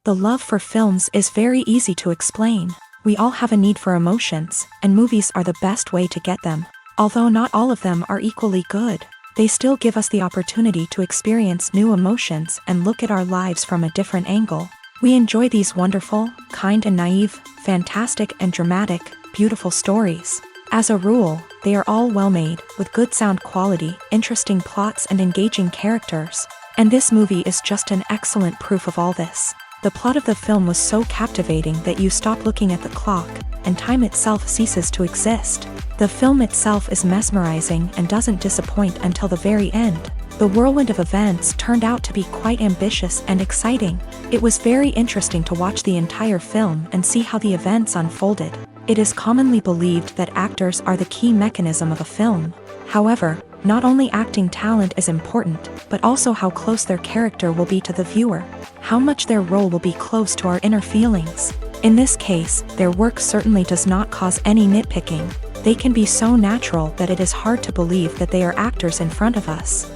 The love for films is very easy to explain. We all have a need for emotions, and movies are the best way to get them. Although not all of them are equally good, they still give us the opportunity to experience new emotions and look at our lives from a different angle. We enjoy these wonderful, kind and naive, fantastic and dramatic, beautiful stories. As a rule, they are all well made, with good sound quality, interesting plots and engaging characters. And this movie is just an excellent proof of all this. The plot of the film was so captivating that you stop looking at the clock, and time itself ceases to exist. The film itself is mesmerizing and doesn't disappoint until the very end. The whirlwind of events turned out to be quite ambitious and exciting. It was very interesting to watch the entire film and see how the events unfolded. It is commonly believed that actors are the key mechanism of a film. However, not only acting talent is important, but also how close their character will be to the viewer. How much their role will be close to our inner feelings. In this case, their work certainly does not cause any nitpicking. They can be so natural that it is hard to believe that they are actors in front of us.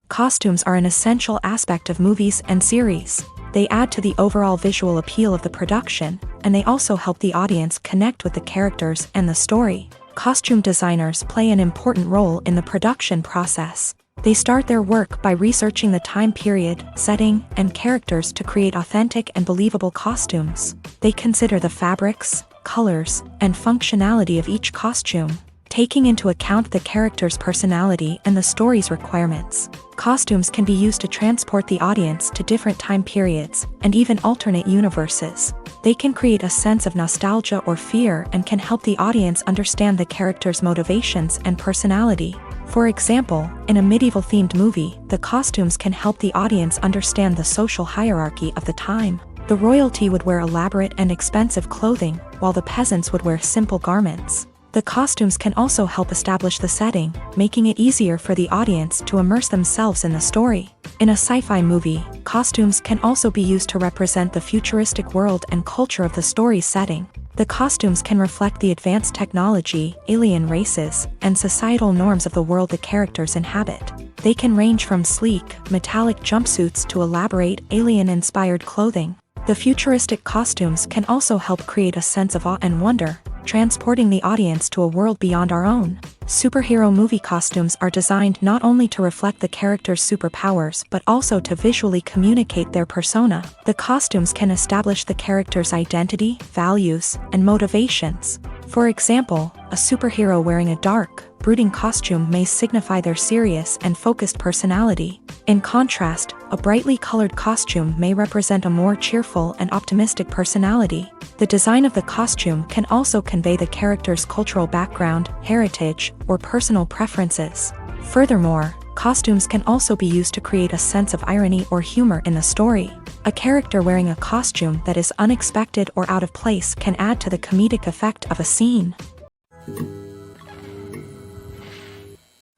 Costumes are an essential aspect of movies and series. They add to the overall visual appeal of the production, and they also help the audience connect with the characters and the story. Costume designers play an important role in the production process. They start their work by researching the time period, setting, and characters to create authentic and believable costumes. They consider the fabrics, colors, and functionality of each costume, taking into account the character's personality and the story's requirements. Costumes can be used to transport the audience to different time periods, and even alternate universes. They can create a sense of nostalgia or fear and can help the audience understand the character's motivations and personality. For example, in a medieval-themed movie, the costumes can help the audience understand the social hierarchy of the time. The royalty would wear elaborate and expensive clothing, while the peasants would wear simple garments. The costumes can also help establish the setting, making it easier for the audience to immerse themselves in the story. In a sci-fi movie, costumes can also be used to represent the futuristic world and culture of the story's setting. The costumes can reflect the advanced technology, alien races, and societal norms of the world the characters inhabit. They can range from sleek, metallic jumpsuits to elaborate, alien-inspired clothing. The futuristic costumes can also help create a sense of awe and wonder, transporting the audience to a world beyond our own. Superhero movie costumes are designed not only to reflect the character's superpowers but also to visually communicate their persona. The costumes can establish the character's identity, values, and motivations. For example, a superhero wearing a dark, brooding costume may signify their serious and focused personality. In contrast, a brightly colored costume may represent a more cheerful and optimistic personality. The design of the costume can also convey the character's cultural background, heritage, or personal preferences. Furthermore, costumes can also be used to create a sense of irony or humor in the story. A character wearing a costume that is unexpected or out of place can add to the comedic effect of a scene.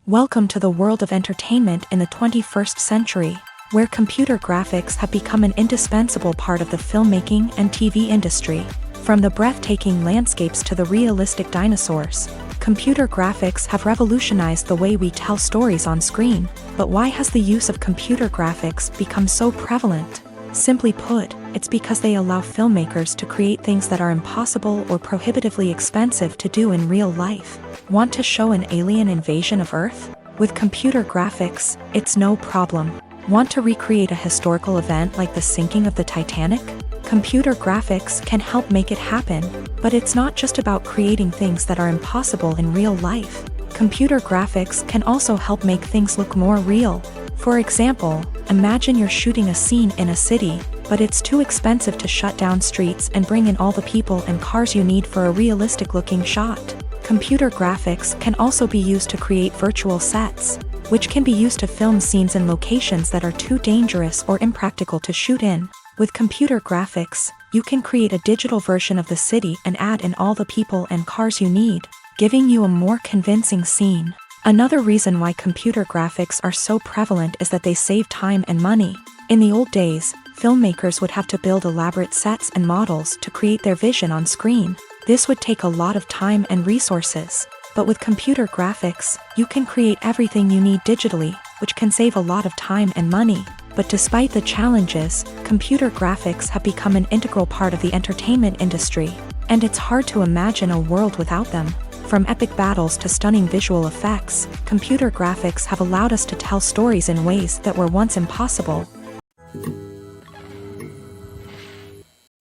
Welcome to the world of entertainment in the 21st century, where computer graphics have become an indispensable part of the filmmaking and TV industry. From the breathtaking landscapes to the realistic dinosaurs, computer graphics have revolutionized the way we tell stories on screen. But why has the use of computer graphics become so prevalent? Simply put, it's because they allow filmmakers to create things that are impossible or prohibitively expensive to do in real life. Want to show an alien invasion of Earth? With computer graphics, it's no problem. Want to recreate a historical event like the sinking of the Titanic? Computer graphics can help make it happen, but it's not just about creating things that are impossible in real life. Computer graphics can also help make things look more real. For example, imagine you're shooting a scene in a city, but it's too expensive to shut down streets and bring in all the people and cars you need for a realistic-looking shot. Computer graphics can also be used to create virtual sets, which can be used to film scenes in locations that are too dangerous or impractical to shoot in. With computer graphics, you can create a digital version of the city and add in all the people and cars you need, giving you a more convincing scene. Another reason why computer graphics are so prevalent is that they save time and money. In the old days, filmmakers would have to build elaborate sets and models to create their vision on screen. This would take a lot of time and resources. But with computer graphics, you can create everything you need digitally, which can save a lot of time and money. But despite the challenges, computer graphics have become an integral part of the entertainment industry, and it's hard to imagine a world without them. From epic battles to stunning visual effects, computer graphics have allowed us to tell stories in ways that were once impossible.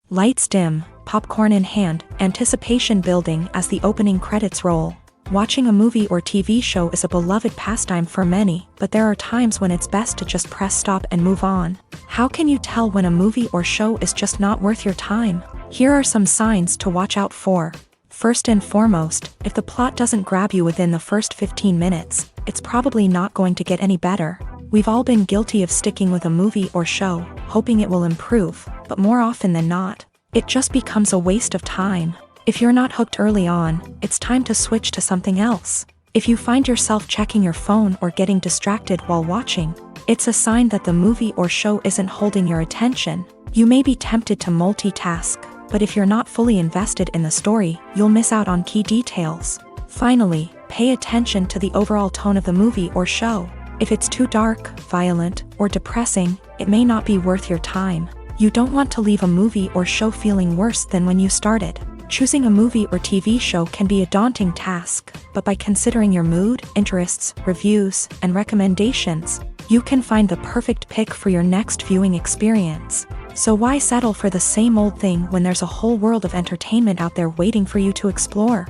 Lights dim, popcorn in hand, anticipation building as the opening credits roll. Watching a movie or TV show is a beloved pastime for many, but there are times when it's best to just press stop and move on. How can you tell when a movie or show is just not worth your time? Here are some signs to watch out for. First and foremost, if the plot doesn't grab you within the first 15 minutes, it's probably not going to get any better. We've all been guilty of sticking with a movie or show, hoping it will improve, but more often than not, it just becomes a waste of time. If you're not hooked early on, it's time to switch to something else. If you find yourself checking your phone or getting distracted while watching, it's a sign that the movie or show isn't holding your attention. You may be tempted to multitask, but if you're not fully invested in the story, you'll miss out on key details. Finally, pay attention to the overall tone of the movie or show. If it's too dark, violent, or depressing, it may not be worth your time. You don't want to leave a movie or show feeling worse than when you started. Choosing a movie or TV show can be a daunting task, but by considering your mood, interests, reviews, and recommendations, you can find the perfect pick for your next viewing experience. So why settle for the same old thing when there's a whole world of entertainment out there waiting for you to explore?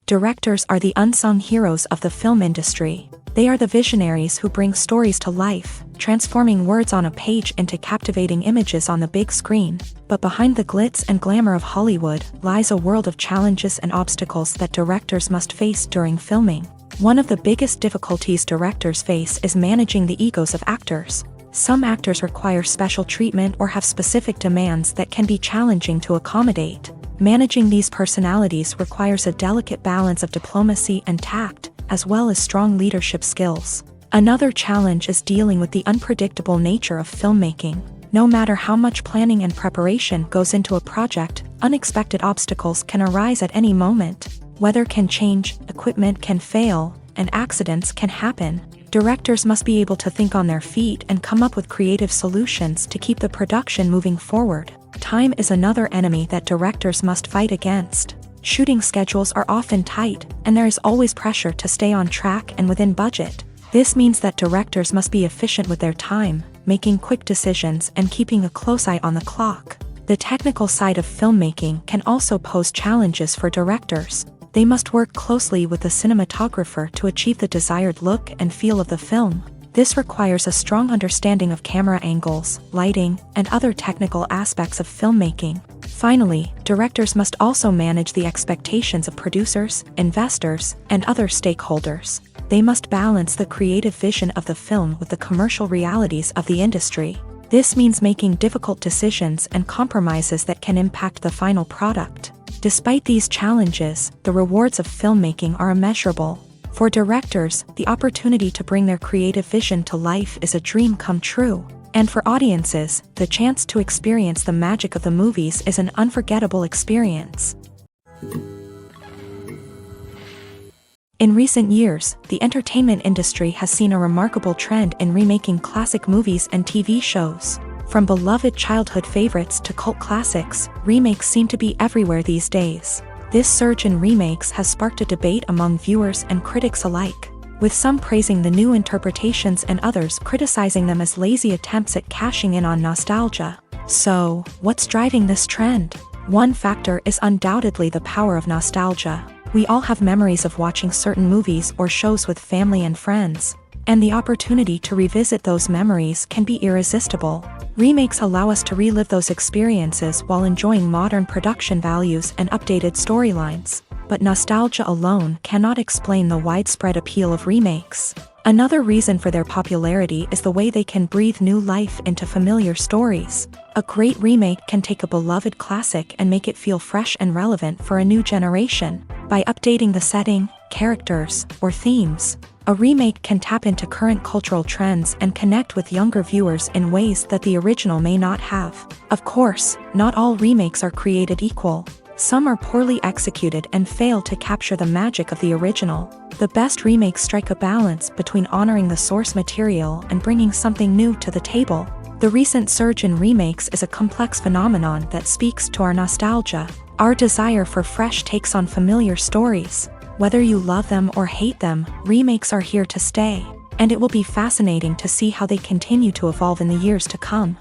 Directors are the unsung heroes of the film industry. They are the visionaries who bring stories to life, transforming words on a page into captivating images on the big screen. But behind the glitz and glamour of Hollywood lies a world of challenges and obstacles that directors must face during filming. One of the biggest difficulties directors face is managing the egos of actors. Some actors require special treatment or have specific demands that can be challenging to accommodate. Managing these personalities requires a delicate balance of diplomacy and tact, as well as strong leadership skills. Another challenge is dealing with the unpredictable nature of filmmaking. No matter how much planning and preparation goes into a project, unexpected obstacles can arise at any moment. Weather can change, equipment can fail, and accidents can happen. Directors must be able to think on their feet and come up with creative solutions to keep the production moving forward. Time is another enemy that directors must fight against. Shooting schedules are often tight, and there is always pressure to stay on track and within budget. This means that directors must be efficient with their time, making quick decisions and keeping a close eye on the clock. The technical side of filmmaking can also pose challenges for directors. They must work closely with the cinematographer to achieve the desired look and feel of the film. This requires a strong understanding of camera angles, lighting, and other technical aspects of filmmaking. Finally, directors must also manage the expectations of producers, investors, and other stakeholders. They must balance the creative vision of the film with the commercial realities of the industry. This means making difficult decisions and compromises that can impact the final product. Despite these challenges, the rewards of filmmaking are immeasurable. For directors, the opportunity to bring their creative vision to life is a dream come true. And for audiences, the chance to experience the magic of the movies is an unforgettable experience. In recent years, the entertainment industry has seen a remarkable trend in remaking classic movies and TV shows. From beloved childhood favorites to cult classics, remakes seem to be everywhere these days. This surge in remakes has sparked a debate among viewers and critics alike. with some praising the new interpretations and others criticizing them as lazy attempts at cashing in on nostalgia. So, what's driving this trend? One factor is undoubtedly the power of nostalgia. We all have memories of watching certain movies or shows with family and friends, and the opportunity to revisit those memories can be irresistible. Remakes allow us to relive those experiences while enjoying modern production values and updated storylines. But nostalgia alone cannot explain the widespread appeal of remakes. Another reason for their popularity is the way they can breathe new life into familiar stories. A great remake can take a beloved classic and make it feel fresh and relevant for a new generation. By updating the setting, characters, or themes, a remake can tap into current cultural trends and connect with younger viewers in ways that the original may not have. Of course, not all remakes are created equal. Some are poorly executed and fail to capture the magic of the original. The best remakes strike a balance between honoring the source material and bringing something new to the table. The recent surge in remakes is a complex phenomenon that speaks to our nostalgia, our desire for fresh takes on familiar stories. Whether you love them or hate them, remakes are here to stay, and it will be fascinating to see how they continue to evolve in the years to come.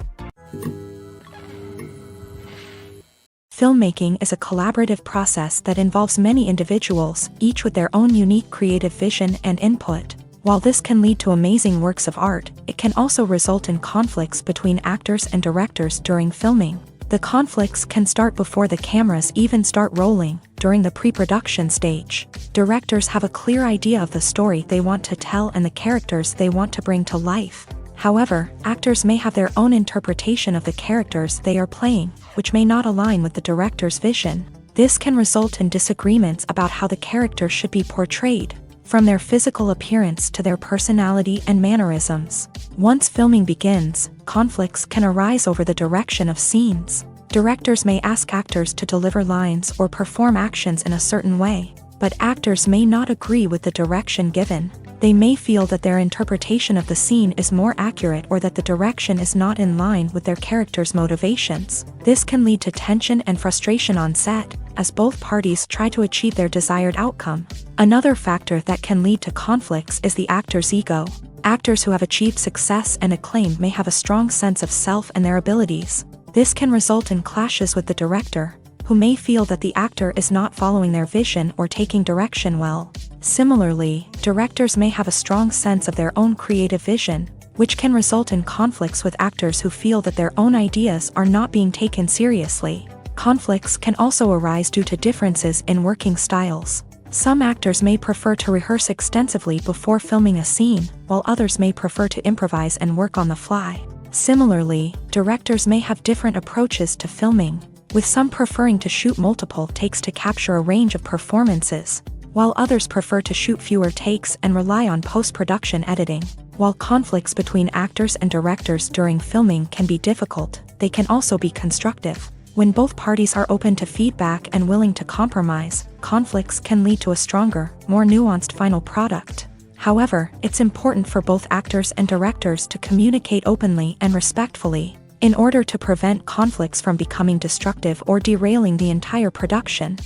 Filmmaking is a collaborative process that involves many individuals, each with their own unique creative vision and input. While this can lead to amazing works of art, it can also result in conflicts between actors and directors during filming. The conflicts can start before the cameras even start rolling, during the pre-production stage. Directors have a clear idea of the story they want to tell and the characters they want to bring to life. However, actors may have their own interpretation of the characters they are playing, which may not align with the director's vision. This can result in disagreements about how the character should be portrayed, from their physical appearance to their personality and mannerisms. Once filming begins, conflicts can arise over the direction of scenes. Directors may ask actors to deliver lines or perform actions in a certain way, but actors may not agree with the direction given. They may feel that their interpretation of the scene is more accurate or that the direction is not in line with their character's motivations. This can lead to tension and frustration on set, as both parties try to achieve their desired outcome. Another factor that can lead to conflicts is the actor's ego. Actors who have achieved success and acclaim may have a strong sense of self and their abilities. This can result in clashes with the director, who may feel that the actor is not following their vision or taking direction well. Similarly, directors may have a strong sense of their own creative vision, which can result in conflicts with actors who feel that their own ideas are not being taken seriously. Conflicts can also arise due to differences in working styles. Some actors may prefer to rehearse extensively before filming a scene, while others may prefer to improvise and work on the fly. Similarly, directors may have different approaches to filming, with some preferring to shoot multiple takes to capture a range of performances, while others prefer to shoot fewer takes and rely on post-production editing. While conflicts between actors and directors during filming can be difficult, they can also be constructive. When both parties are open to feedback and willing to compromise, conflicts can lead to a stronger, more nuanced final product. However, it's important for both actors and directors to communicate openly and respectfully, in order to prevent conflicts from becoming destructive or derailing the entire production.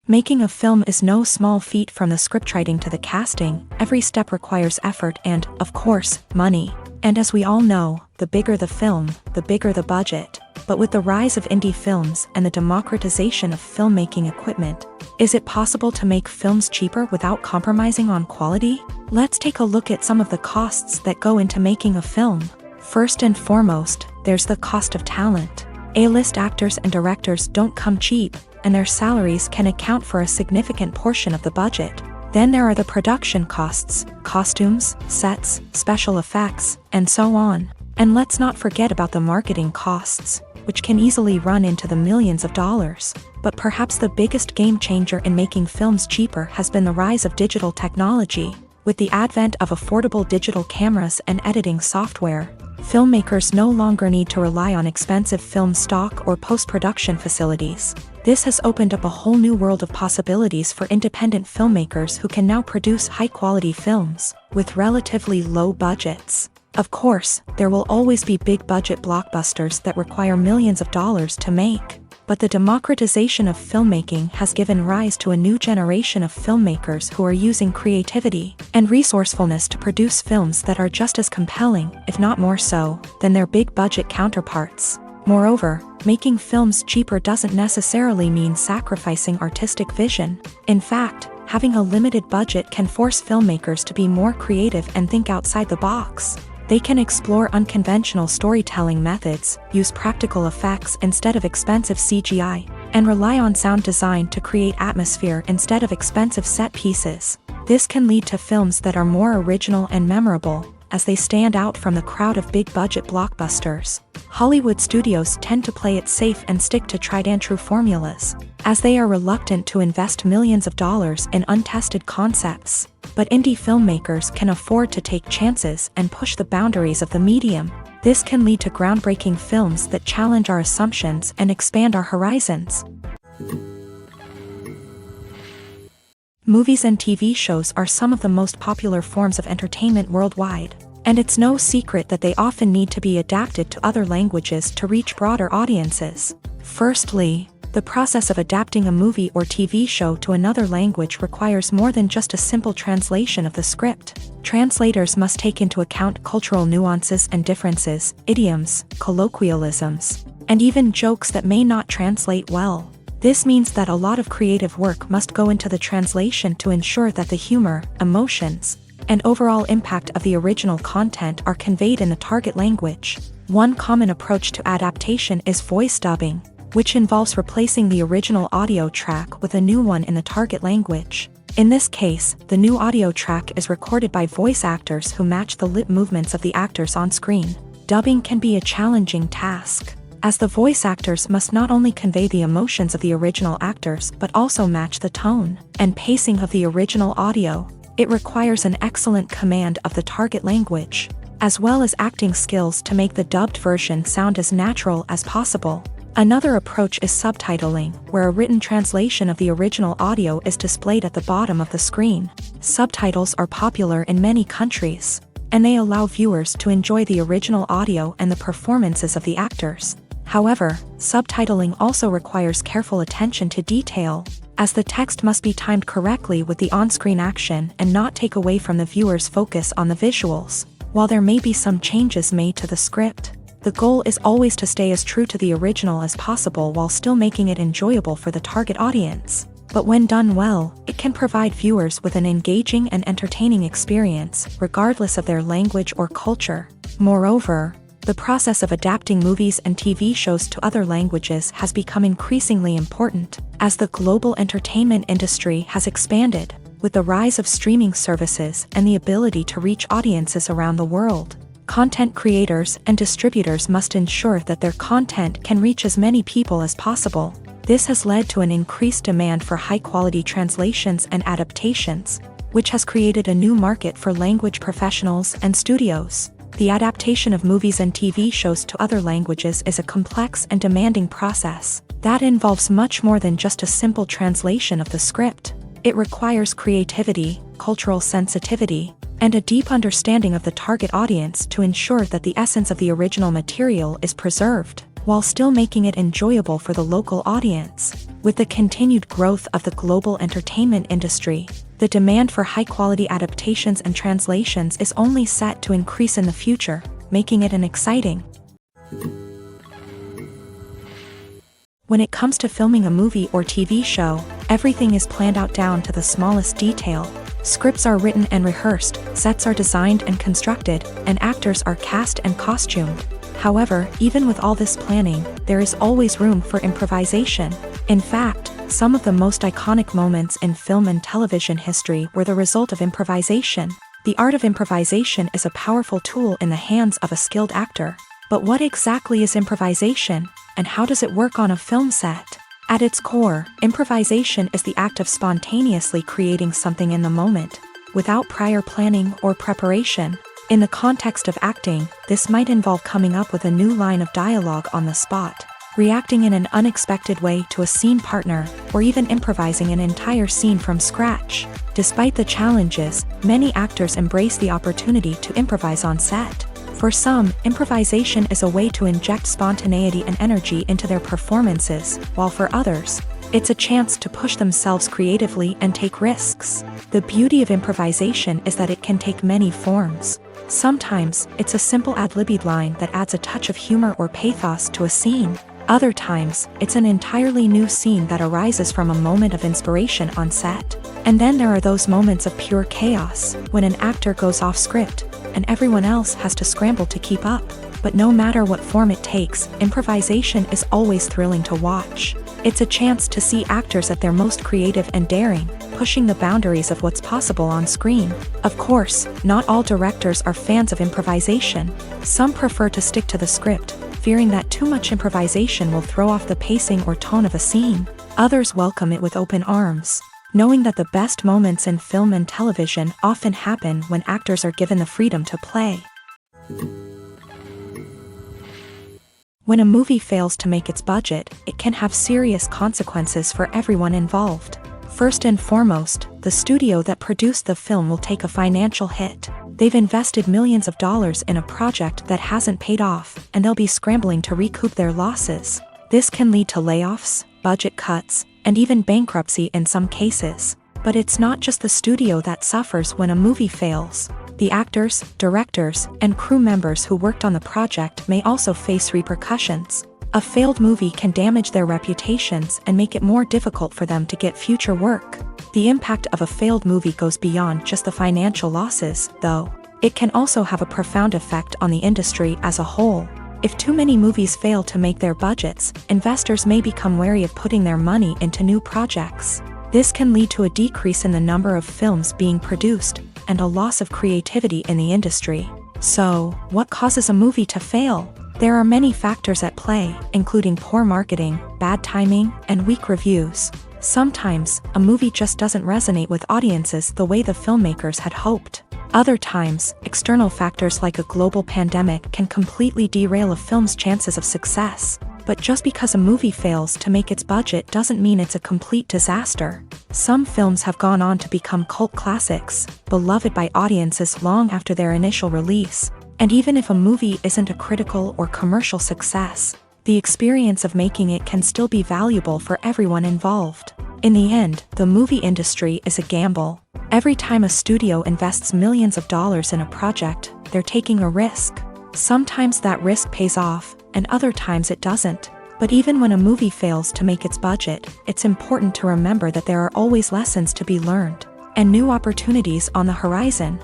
Making a film is no small feat. From the scriptwriting to the casting, every step requires effort and, of course, money. And as we all know, the bigger the film, the bigger the budget. But with the rise of indie films and the democratization of filmmaking equipment, is it possible to make films cheaper without compromising on quality? Let's take a look at some of the costs that go into making a film. First and foremost, there's the cost of talent. A-list actors and directors don't come cheap, and their salaries can account for a significant portion of the budget. Then there are the production costs, costumes, sets, special effects, and so on. And let's not forget about the marketing costs, which can easily run into the millions of dollars. But perhaps the biggest game changer in making films cheaper has been the rise of digital technology. With the advent of affordable digital cameras and editing software, filmmakers no longer need to rely on expensive film stock or post-production facilities. This has opened up a whole new world of possibilities for independent filmmakers who can now produce high-quality films with relatively low budgets. Of course, there will always be big-budget blockbusters that require millions of dollars to make. But the democratization of filmmaking has given rise to a new generation of filmmakers who are using creativity and resourcefulness to produce films that are just as compelling, if not more so, than their big-budget counterparts. Moreover, making films cheaper doesn't necessarily mean sacrificing artistic vision. In fact, having a limited budget can force filmmakers to be more creative and think outside the box. They can explore unconventional storytelling methods, use practical effects instead of expensive CGI, and rely on sound design to create atmosphere instead of expensive set pieces. This can lead to films that are more original and memorable, as they stand out from the crowd of big-budget blockbusters. Hollywood studios tend to play it safe and stick to tried-and-true formulas, as they are reluctant to invest millions of dollars in untested concepts. But indie filmmakers can afford to take chances and push the boundaries of the medium. This can lead to groundbreaking films that challenge our assumptions and expand our horizons. Movies and TV shows are some of the most popular forms of entertainment worldwide, and it's no secret that they often need to be adapted to other languages to reach broader audiences. Firstly, the process of adapting a movie or TV show to another language requires more than just a simple translation of the script. Translators must take into account cultural nuances and differences, idioms, colloquialisms, and even jokes that may not translate well. This means that a lot of creative work must go into the translation to ensure that the humor, emotions, and overall impact of the original content are conveyed in the target language. One common approach to adaptation is voice dubbing, which involves replacing the original audio track with a new one in the target language. In this case, the new audio track is recorded by voice actors who match the lip movements of the actors on screen. Dubbing can be a challenging task, as the voice actors must not only convey the emotions of the original actors but also match the tone and pacing of the original audio. It requires an excellent command of the target language, as well as acting skills to make the dubbed version sound as natural as possible. Another approach is subtitling, where a written translation of the original audio is displayed at the bottom of the screen. Subtitles are popular in many countries, and they allow viewers to enjoy the original audio and the performances of the actors. However, subtitling also requires careful attention to detail, as the text must be timed correctly with the on-screen action and not take away from the viewer's focus on the visuals. While there may be some changes made to the script, the goal is always to stay as true to the original as possible while still making it enjoyable for the target audience. But when done well, it can provide viewers with an engaging and entertaining experience, regardless of their language or culture. Moreover, the process of adapting movies and TV shows to other languages has become increasingly important, as the global entertainment industry has expanded, with the rise of streaming services and the ability to reach audiences around the world. Content creators and distributors must ensure that their content can reach as many people as possible. This has led to an increased demand for high-quality translations and adaptations, which has created a new market for language professionals and studios. The adaptation of movies and TV shows to other languages is a complex and demanding process that involves much more than just a simple translation of the script. It requires creativity, cultural sensitivity, and a deep understanding of the target audience to ensure that the essence of the original material is preserved, while still making it enjoyable for the local audience. With the continued growth of the global entertainment industry, the demand for high-quality adaptations and translations is only set to increase in the future, making it an exciting. When it comes to filming a movie or TV show, everything is planned out down to the smallest detail. Scripts are written and rehearsed, sets are designed and constructed, and actors are cast and costumed. However, even with all this planning, there is always room for improvisation. In fact, some of the most iconic moments in film and television history were the result of improvisation. The art of improvisation is a powerful tool in the hands of a skilled actor. But what exactly is improvisation, and how does it work on a film set? At its core, improvisation is the act of spontaneously creating something in the moment, without prior planning or preparation. In the context of acting, this might involve coming up with a new line of dialogue on the spot, reacting in an unexpected way to a scene partner, or even improvising an entire scene from scratch. Despite the challenges, many actors embrace the opportunity to improvise on set. For some, improvisation is a way to inject spontaneity and energy into their performances, while for others, it's a chance to push themselves creatively and take risks. The beauty of improvisation is that it can take many forms. Sometimes, it's a simple ad-libbed line that adds a touch of humor or pathos to a scene. Other times, it's an entirely new scene that arises from a moment of inspiration on set. And then there are those moments of pure chaos, when an actor goes off script, and everyone else has to scramble to keep up. But no matter what form it takes, improvisation is always thrilling to watch. It's a chance to see actors at their most creative and daring, pushing the boundaries of what's possible on screen. Of course, not all directors are fans of improvisation. Some prefer to stick to the script, fearing that too much improvisation will throw off the pacing or tone of a scene. Others welcome it with open arms, knowing that the best moments in film and television often happen when actors are given the freedom to play. When a movie fails to make its budget, it can have serious consequences for everyone involved. First and foremost, the studio that produced the film will take a financial hit. They've invested millions of dollars in a project that hasn't paid off, and they'll be scrambling to recoup their losses. This can lead to layoffs, budget cuts, and even bankruptcy in some cases. But it's not just the studio that suffers when a movie fails. The actors, directors, and crew members who worked on the project may also face repercussions. A failed movie can damage their reputations and make it more difficult for them to get future work. The impact of a failed movie goes beyond just the financial losses, though. It can also have a profound effect on the industry as a whole. If too many movies fail to make their budgets, investors may become wary of putting their money into new projects. This can lead to a decrease in the number of films being produced, and a loss of creativity in the industry. So, what causes a movie to fail? There are many factors at play, including poor marketing, bad timing, and weak reviews. Sometimes, a movie just doesn't resonate with audiences the way the filmmakers had hoped. Other times, external factors like a global pandemic can completely derail a film's chances of success. But just because a movie fails to make its budget doesn't mean it's a complete disaster. Some films have gone on to become cult classics, beloved by audiences long after their initial release. And even if a movie isn't a critical or commercial success, the experience of making it can still be valuable for everyone involved. In the end, the movie industry is a gamble. Every time a studio invests millions of dollars in a project, they're taking a risk. Sometimes that risk pays off, and other times it doesn't. But even when a movie fails to make its budget, it's important to remember that there are always lessons to be learned, and new opportunities on the horizon.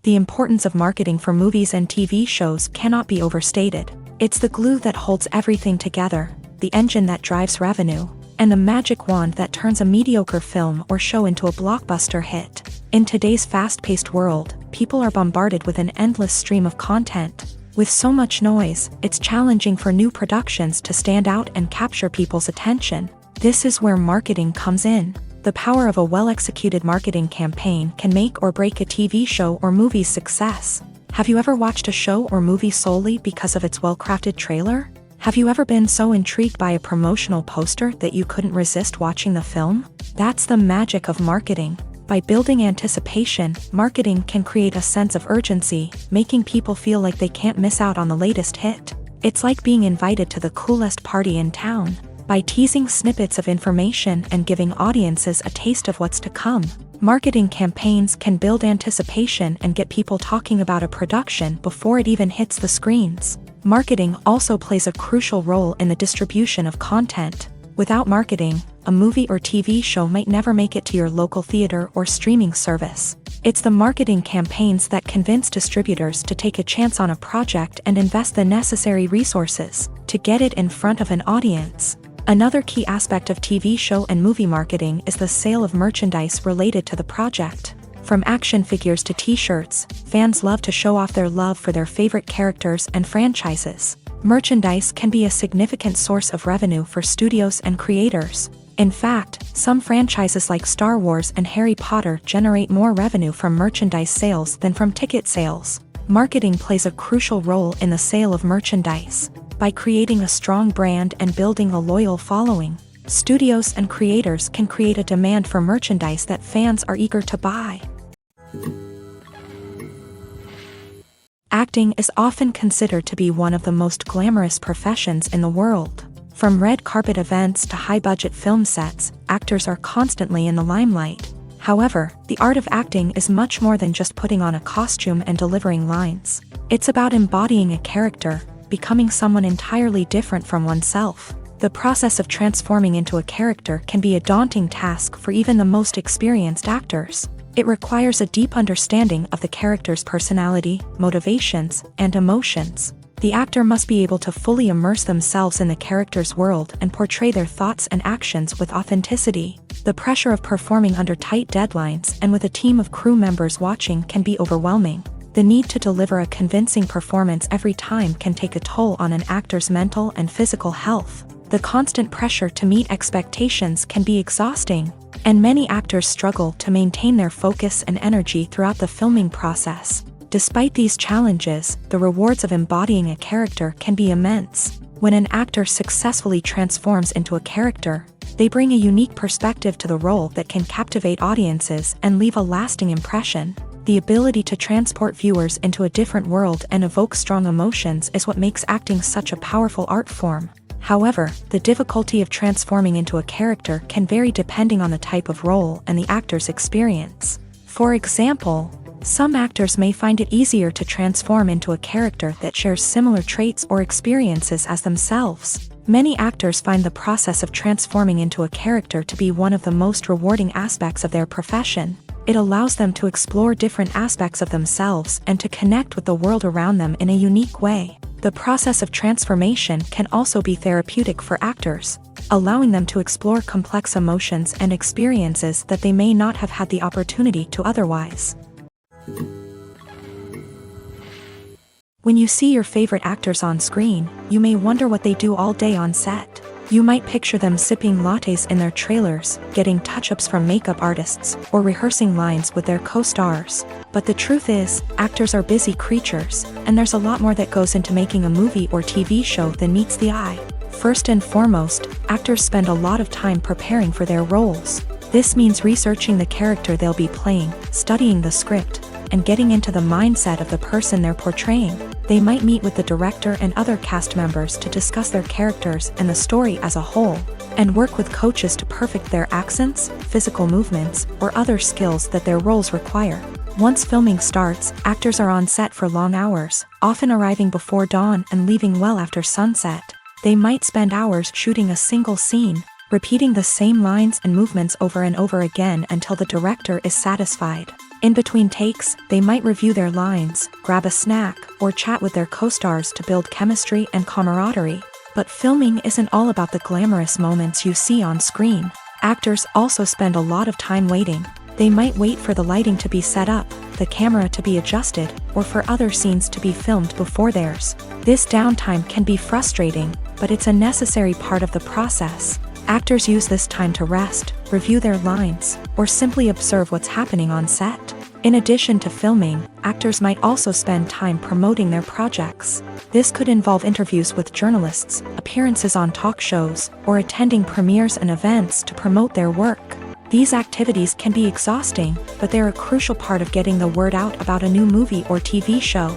The importance of marketing for movies and TV shows cannot be overstated. It's the glue that holds everything together, the engine that drives revenue, and the magic wand that turns a mediocre film or show into a blockbuster hit. In today's fast-paced world, people are bombarded with an endless stream of content. With so much noise, it's challenging for new productions to stand out and capture people's attention. This is where marketing comes in. The power of a well-executed marketing campaign can make or break a TV show or movie's success. Have you ever watched a show or movie solely because of its well-crafted trailer? Have you ever been so intrigued by a promotional poster that you couldn't resist watching the film? That's the magic of marketing. By building anticipation, marketing can create a sense of urgency, making people feel like they can't miss out on the latest hit. It's like being invited to the coolest party in town. By teasing snippets of information and giving audiences a taste of what's to come, marketing campaigns can build anticipation and get people talking about a production before it even hits the screens. Marketing also plays a crucial role in the distribution of content. Without marketing, a movie or TV show might never make it to your local theater or streaming service. It's the marketing campaigns that convince distributors to take a chance on a project and invest the necessary resources to get it in front of an audience. Another key aspect of TV show and movie marketing is the sale of merchandise related to the project. From action figures to t-shirts, fans love to show off their love for their favorite characters and franchises. Merchandise can be a significant source of revenue for studios and creators. In fact, some franchises like Star Wars and Harry Potter generate more revenue from merchandise sales than from ticket sales. Marketing plays a crucial role in the sale of merchandise. By creating a strong brand and building a loyal following, studios and creators can create a demand for merchandise that fans are eager to buy. Acting is often considered to be one of the most glamorous professions in the world. From red carpet events to high-budget film sets, actors are constantly in the limelight. However, the art of acting is much more than just putting on a costume and delivering lines. It's about embodying a character, becoming someone entirely different from oneself. The process of transforming into a character can be a daunting task for even the most experienced actors. It requires a deep understanding of the character's personality, motivations, and emotions. The actor must be able to fully immerse themselves in the character's world and portray their thoughts and actions with authenticity. The pressure of performing under tight deadlines and with a team of crew members watching can be overwhelming. The need to deliver a convincing performance every time can take a toll on an actor's mental and physical health. The constant pressure to meet expectations can be exhausting, and many actors struggle to maintain their focus and energy throughout the filming process. Despite these challenges, the rewards of embodying a character can be immense. When an actor successfully transforms into a character, they bring a unique perspective to the role that can captivate audiences and leave a lasting impression. The ability to transport viewers into a different world and evoke strong emotions is what makes acting such a powerful art form. However, the difficulty of transforming into a character can vary depending on the type of role and the actor's experience. For example, some actors may find it easier to transform into a character that shares similar traits or experiences as themselves. Many actors find the process of transforming into a character to be one of the most rewarding aspects of their profession. It allows them to explore different aspects of themselves and to connect with the world around them in a unique way. The process of transformation can also be therapeutic for actors, allowing them to explore complex emotions and experiences that they may not have had the opportunity to otherwise. When you see your favorite actors on screen, you may wonder what they do all day on set. You might picture them sipping lattes in their trailers, getting touch-ups from makeup artists, or rehearsing lines with their co-stars. But the truth is, actors are busy creatures, and there's a lot more that goes into making a movie or TV show than meets the eye. First and foremost, actors spend a lot of time preparing for their roles. This means researching the character they'll be playing, studying the script, and getting into the mindset of the person they're portraying. They might meet with the director and other cast members to discuss their characters and the story as a whole, and work with coaches to perfect their accents, physical movements, or other skills that their roles require. Once filming starts, actors are on set for long hours, often arriving before dawn and leaving well after sunset. They might spend hours shooting a single scene, repeating the same lines and movements over and over again until the director is satisfied. In between takes, they might review their lines, grab a snack, or chat with their co-stars to build chemistry and camaraderie. But filming isn't all about the glamorous moments you see on screen. Actors also spend a lot of time waiting. They might wait for the lighting to be set up, the camera to be adjusted, or for other scenes to be filmed before theirs. This downtime can be frustrating, but it's a necessary part of the process. Actors use this time to rest, review their lines, or simply observe what's happening on set. In addition to filming, actors might also spend time promoting their projects. This could involve interviews with journalists, appearances on talk shows, or attending premieres and events to promote their work. These activities can be exhausting, but they're a crucial part of getting the word out about a new movie or TV show.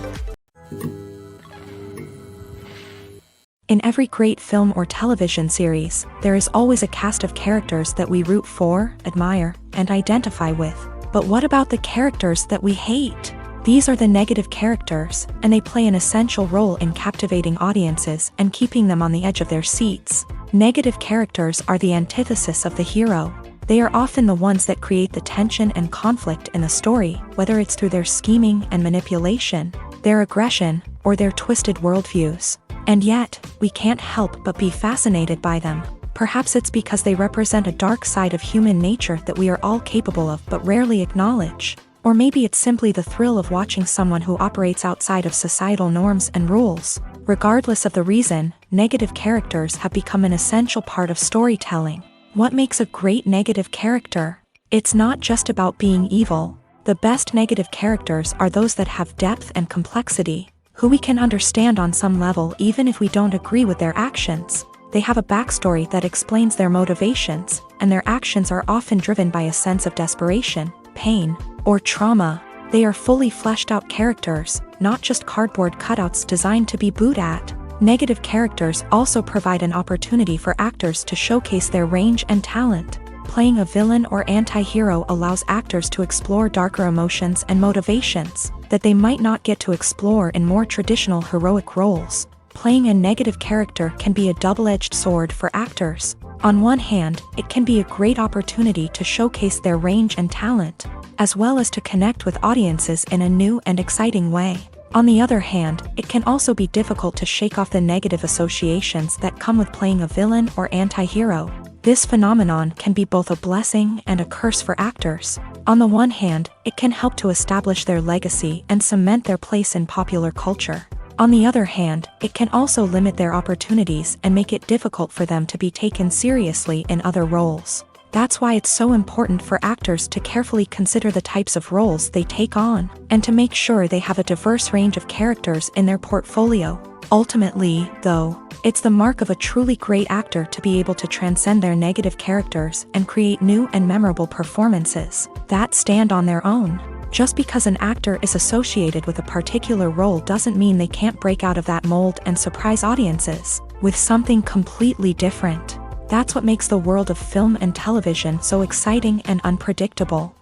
In every great film or television series, there is always a cast of characters that we root for, admire, and identify with. But what about the characters that we hate? These are the negative characters, and they play an essential role in captivating audiences and keeping them on the edge of their seats. Negative characters are the antithesis of the hero. They are often the ones that create the tension and conflict in the story, whether it's through their scheming and manipulation, their aggression, or their twisted worldviews. And yet, we can't help but be fascinated by them. Perhaps it's because they represent a dark side of human nature that we are all capable of but rarely acknowledge. Or maybe it's simply the thrill of watching someone who operates outside of societal norms and rules. Regardless of the reason, negative characters have become an essential part of storytelling. What makes a great negative character? It's not just about being evil. The best negative characters are those that have depth and complexity, who we can understand on some level even if we don't agree with their actions. They have a backstory that explains their motivations, and their actions are often driven by a sense of desperation, pain, or trauma. They are fully fleshed out characters, not just cardboard cutouts designed to be booed at. Negative characters also provide an opportunity for actors to showcase their range and talent. Playing a villain or anti-hero allows actors to explore darker emotions and motivations that they might not get to explore in more traditional heroic roles. Playing a negative character can be a double-edged sword for actors. On one hand, it can be a great opportunity to showcase their range and talent, as well as to connect with audiences in a new and exciting way. On the other hand, it can also be difficult to shake off the negative associations that come with playing a villain or anti-hero. This phenomenon can be both a blessing and a curse for actors. On the one hand, it can help to establish their legacy and cement their place in popular culture. On the other hand, it can also limit their opportunities and make it difficult for them to be taken seriously in other roles. That's why it's so important for actors to carefully consider the types of roles they take on, and to make sure they have a diverse range of characters in their portfolio. Ultimately, though, it's the mark of a truly great actor to be able to transcend their negative characters and create new and memorable performances that stand on their own. Just because an actor is associated with a particular role doesn't mean they can't break out of that mold and surprise audiences with something completely different. That's what makes the world of film and television so exciting and unpredictable.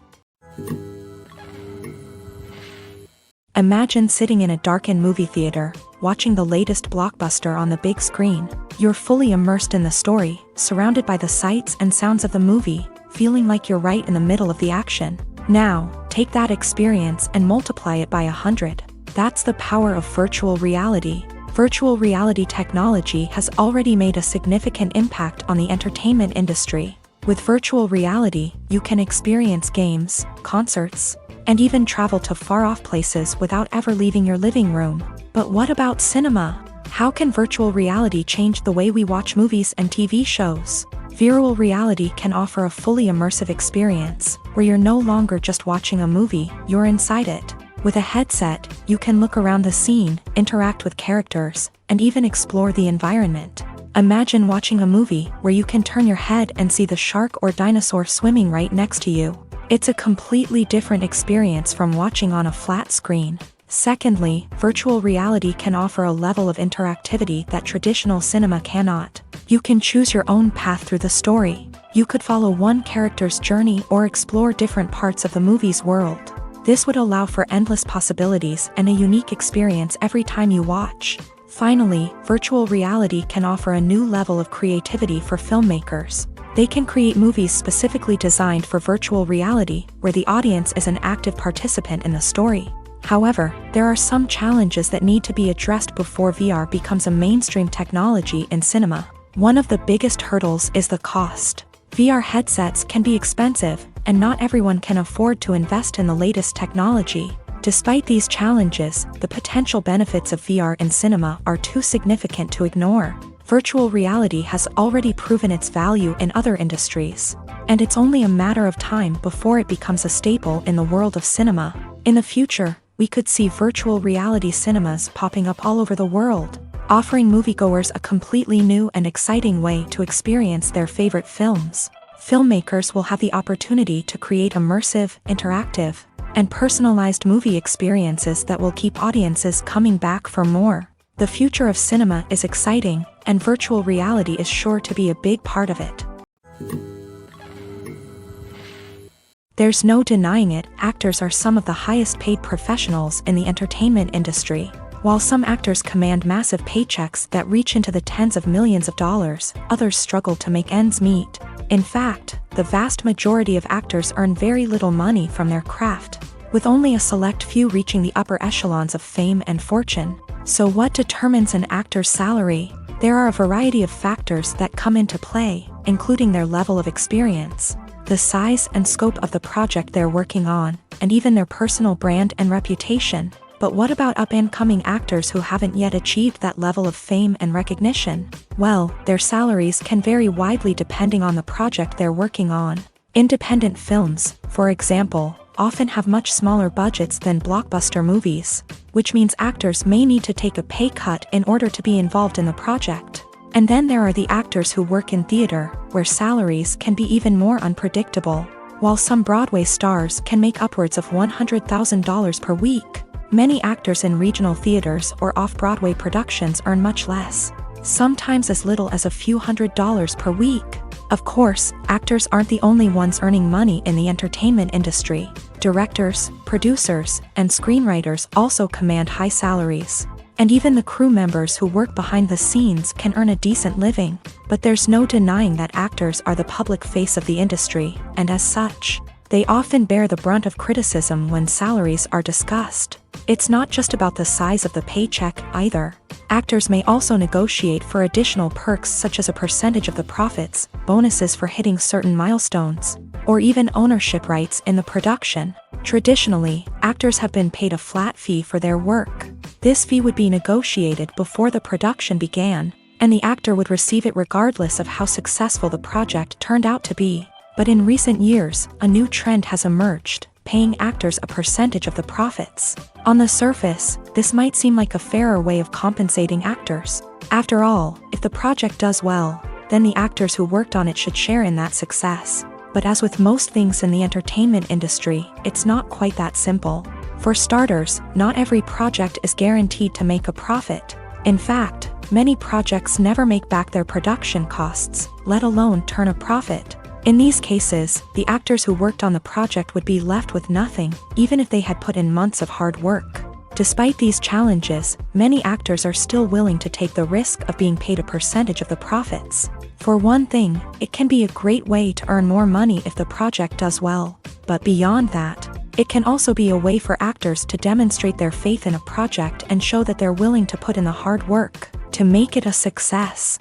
Imagine sitting in a darkened movie theater, watching the latest blockbuster on the big screen. You're fully immersed in the story, surrounded by the sights and sounds of the movie, feeling like you're right in the middle of the action. Now, take that experience and multiply it by 100. That's the power of virtual reality. Virtual reality technology has already made a significant impact on the entertainment industry. With virtual reality, you can experience games, concerts, and even travel to far-off places without ever leaving your living room. But what about cinema? How can virtual reality change the way we watch movies and TV shows? Virtual reality can offer a fully immersive experience, where you're no longer just watching a movie, you're inside it. With a headset, you can look around the scene, interact with characters, and even explore the environment. Imagine watching a movie where you can turn your head and see the shark or dinosaur swimming right next to you. It's a completely different experience from watching on a flat screen. Secondly, virtual reality can offer a level of interactivity that traditional cinema cannot. You can choose your own path through the story. You could follow one character's journey or explore different parts of the movie's world. This would allow for endless possibilities and a unique experience every time you watch. Finally, virtual reality can offer a new level of creativity for filmmakers. They can create movies specifically designed for virtual reality, where the audience is an active participant in the story. However, there are some challenges that need to be addressed before VR becomes a mainstream technology in cinema. One of the biggest hurdles is the cost. VR headsets can be expensive, and not everyone can afford to invest in the latest technology. Despite these challenges, the potential benefits of VR in cinema are too significant to ignore. Virtual reality has already proven its value in other industries, and it's only a matter of time before it becomes a staple in the world of cinema. In the future, we could see virtual reality cinemas popping up all over the world, offering moviegoers a completely new and exciting way to experience their favorite films. Filmmakers will have the opportunity to create immersive, interactive, and personalized movie experiences that will keep audiences coming back for more. The future of cinema is exciting, and virtual reality is sure to be a big part of it. There's no denying it, actors are some of the highest paid professionals in the entertainment industry. While some actors command massive paychecks that reach into the tens of millions of dollars, others struggle to make ends meet. In fact, the vast majority of actors earn very little money from their craft, with only a select few reaching the upper echelons of fame and fortune. So what determines an actor's salary? There are a variety of factors that come into play, including their level of experience, the size and scope of the project they're working on, and even their personal brand and reputation. But what about up-and-coming actors who haven't yet achieved that level of fame and recognition? Well, their salaries can vary widely depending on the project they're working on. Independent films, for example, often have much smaller budgets than blockbuster movies, which means actors may need to take a pay cut in order to be involved in the project. And then there are the actors who work in theater, where salaries can be even more unpredictable. While some Broadway stars can make upwards of $100,000 per week, many actors in regional theaters or off-Broadway productions earn much less, sometimes as little as a few $100s per week. Of course, actors aren't the only ones earning money in the entertainment industry. Directors, producers, and screenwriters also command high salaries. And even the crew members who work behind the scenes can earn a decent living. But there's no denying that actors are the public face of the industry, and as such, they often bear the brunt of criticism when salaries are discussed. It's not just about the size of the paycheck, either. Actors may also negotiate for additional perks such as a percentage of the profits, bonuses for hitting certain milestones, or even ownership rights in the production. Traditionally, actors have been paid a flat fee for their work. This fee would be negotiated before the production began, and the actor would receive it regardless of how successful the project turned out to be. But in recent years, a new trend has emerged, paying actors a percentage of the profits. On the surface, this might seem like a fairer way of compensating actors. After all, if the project does well, then the actors who worked on it should share in that success. But as with most things in the entertainment industry, it's not quite that simple. For starters, not every project is guaranteed to make a profit. In fact, many projects never make back their production costs, let alone turn a profit. In these cases, the actors who worked on the project would be left with nothing, even if they had put in months of hard work. Despite these challenges, many actors are still willing to take the risk of being paid a percentage of the profits. For one thing, it can be a great way to earn more money if the project does well. But beyond that, it can also be a way for actors to demonstrate their faith in a project and show that they're willing to put in the hard work to make it a success.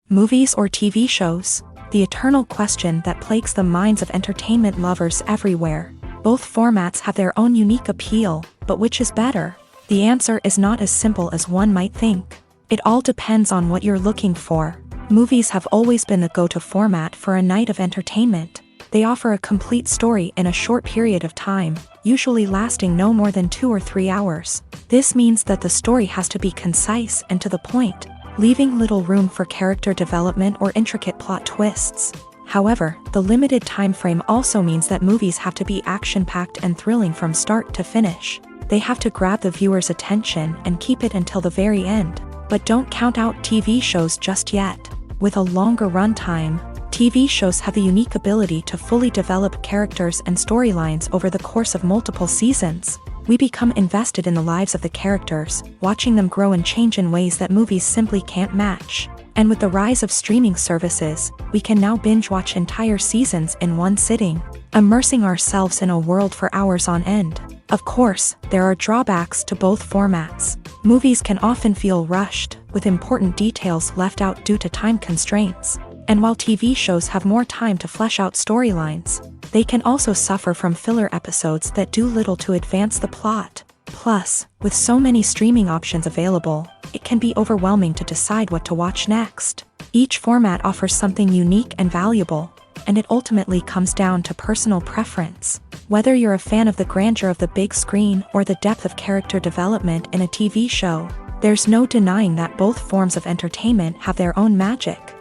Movies or TV shows? The eternal question that plagues the minds of entertainment lovers everywhere. Both formats have their own unique appeal, but which is better? The answer is not as simple as one might think. It all depends on what you're looking for. Movies have always been the go-to format for a night of entertainment. They offer a complete story in a short period of time, usually lasting no more than 2 or 3 hours. This means that the story has to be concise and to the point, leaving little room for character development or intricate plot twists. However, the limited time frame also means that movies have to be action-packed and thrilling from start to finish. They have to grab the viewer's attention and keep it until the very end. But don't count out TV shows just yet. With a longer runtime, TV shows have the unique ability to fully develop characters and storylines over the course of multiple seasons. We become invested in the lives of the characters, watching them grow and change in ways that movies simply can't match. And with the rise of streaming services, we can now binge-watch entire seasons in one sitting, immersing ourselves in a world for hours on end. Of course, there are drawbacks to both formats. Movies can often feel rushed, with important details left out due to time constraints. And while TV shows have more time to flesh out storylines, they can also suffer from filler episodes that do little to advance the plot. Plus, with so many streaming options available, it can be overwhelming to decide what to watch next. Each format offers something unique and valuable, and it ultimately comes down to personal preference. Whether you're a fan of the grandeur of the big screen or the depth of character development in a TV show, there's no denying that both forms of entertainment have their own magic.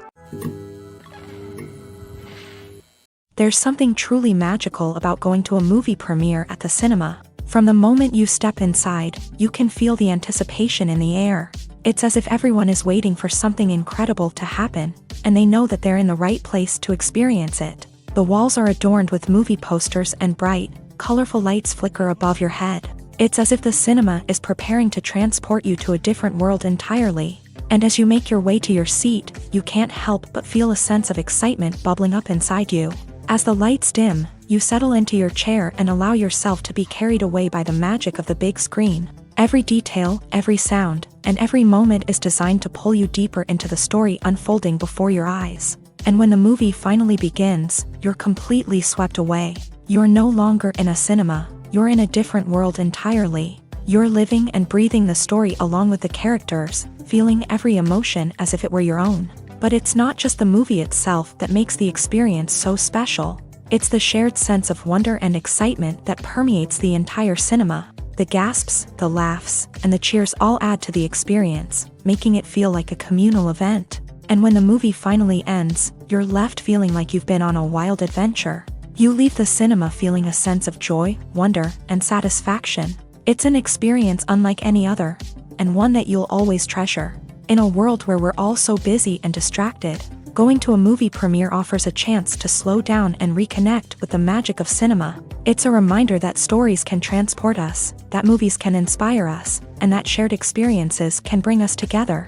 There's something truly magical about going to a movie premiere at the cinema. From the moment you step inside, you can feel the anticipation in the air. It's as if everyone is waiting for something incredible to happen, and they know that they're in the right place to experience it. The walls are adorned with movie posters and bright, colorful lights flicker above your head. It's as if the cinema is preparing to transport you to a different world entirely. And as you make your way to your seat, you can't help but feel a sense of excitement bubbling up inside you. As the lights dim, you settle into your chair and allow yourself to be carried away by the magic of the big screen. Every detail, every sound, and every moment is designed to pull you deeper into the story unfolding before your eyes. And when the movie finally begins, you're completely swept away. You're no longer in a cinema, you're in a different world entirely. You're living and breathing the story along with the characters, feeling every emotion as if it were your own. But it's not just the movie itself that makes the experience so special. It's the shared sense of wonder and excitement that permeates the entire cinema. The gasps, the laughs, and the cheers all add to the experience, making it feel like a communal event. And when the movie finally ends, you're left feeling like you've been on a wild adventure. You leave the cinema feeling a sense of joy, wonder, and satisfaction. It's an experience unlike any other, and one that you'll always treasure. In a world where we're all so busy and distracted, going to a movie premiere offers a chance to slow down and reconnect with the magic of cinema. It's a reminder that stories can transport us, that movies can inspire us, and that shared experiences can bring us together.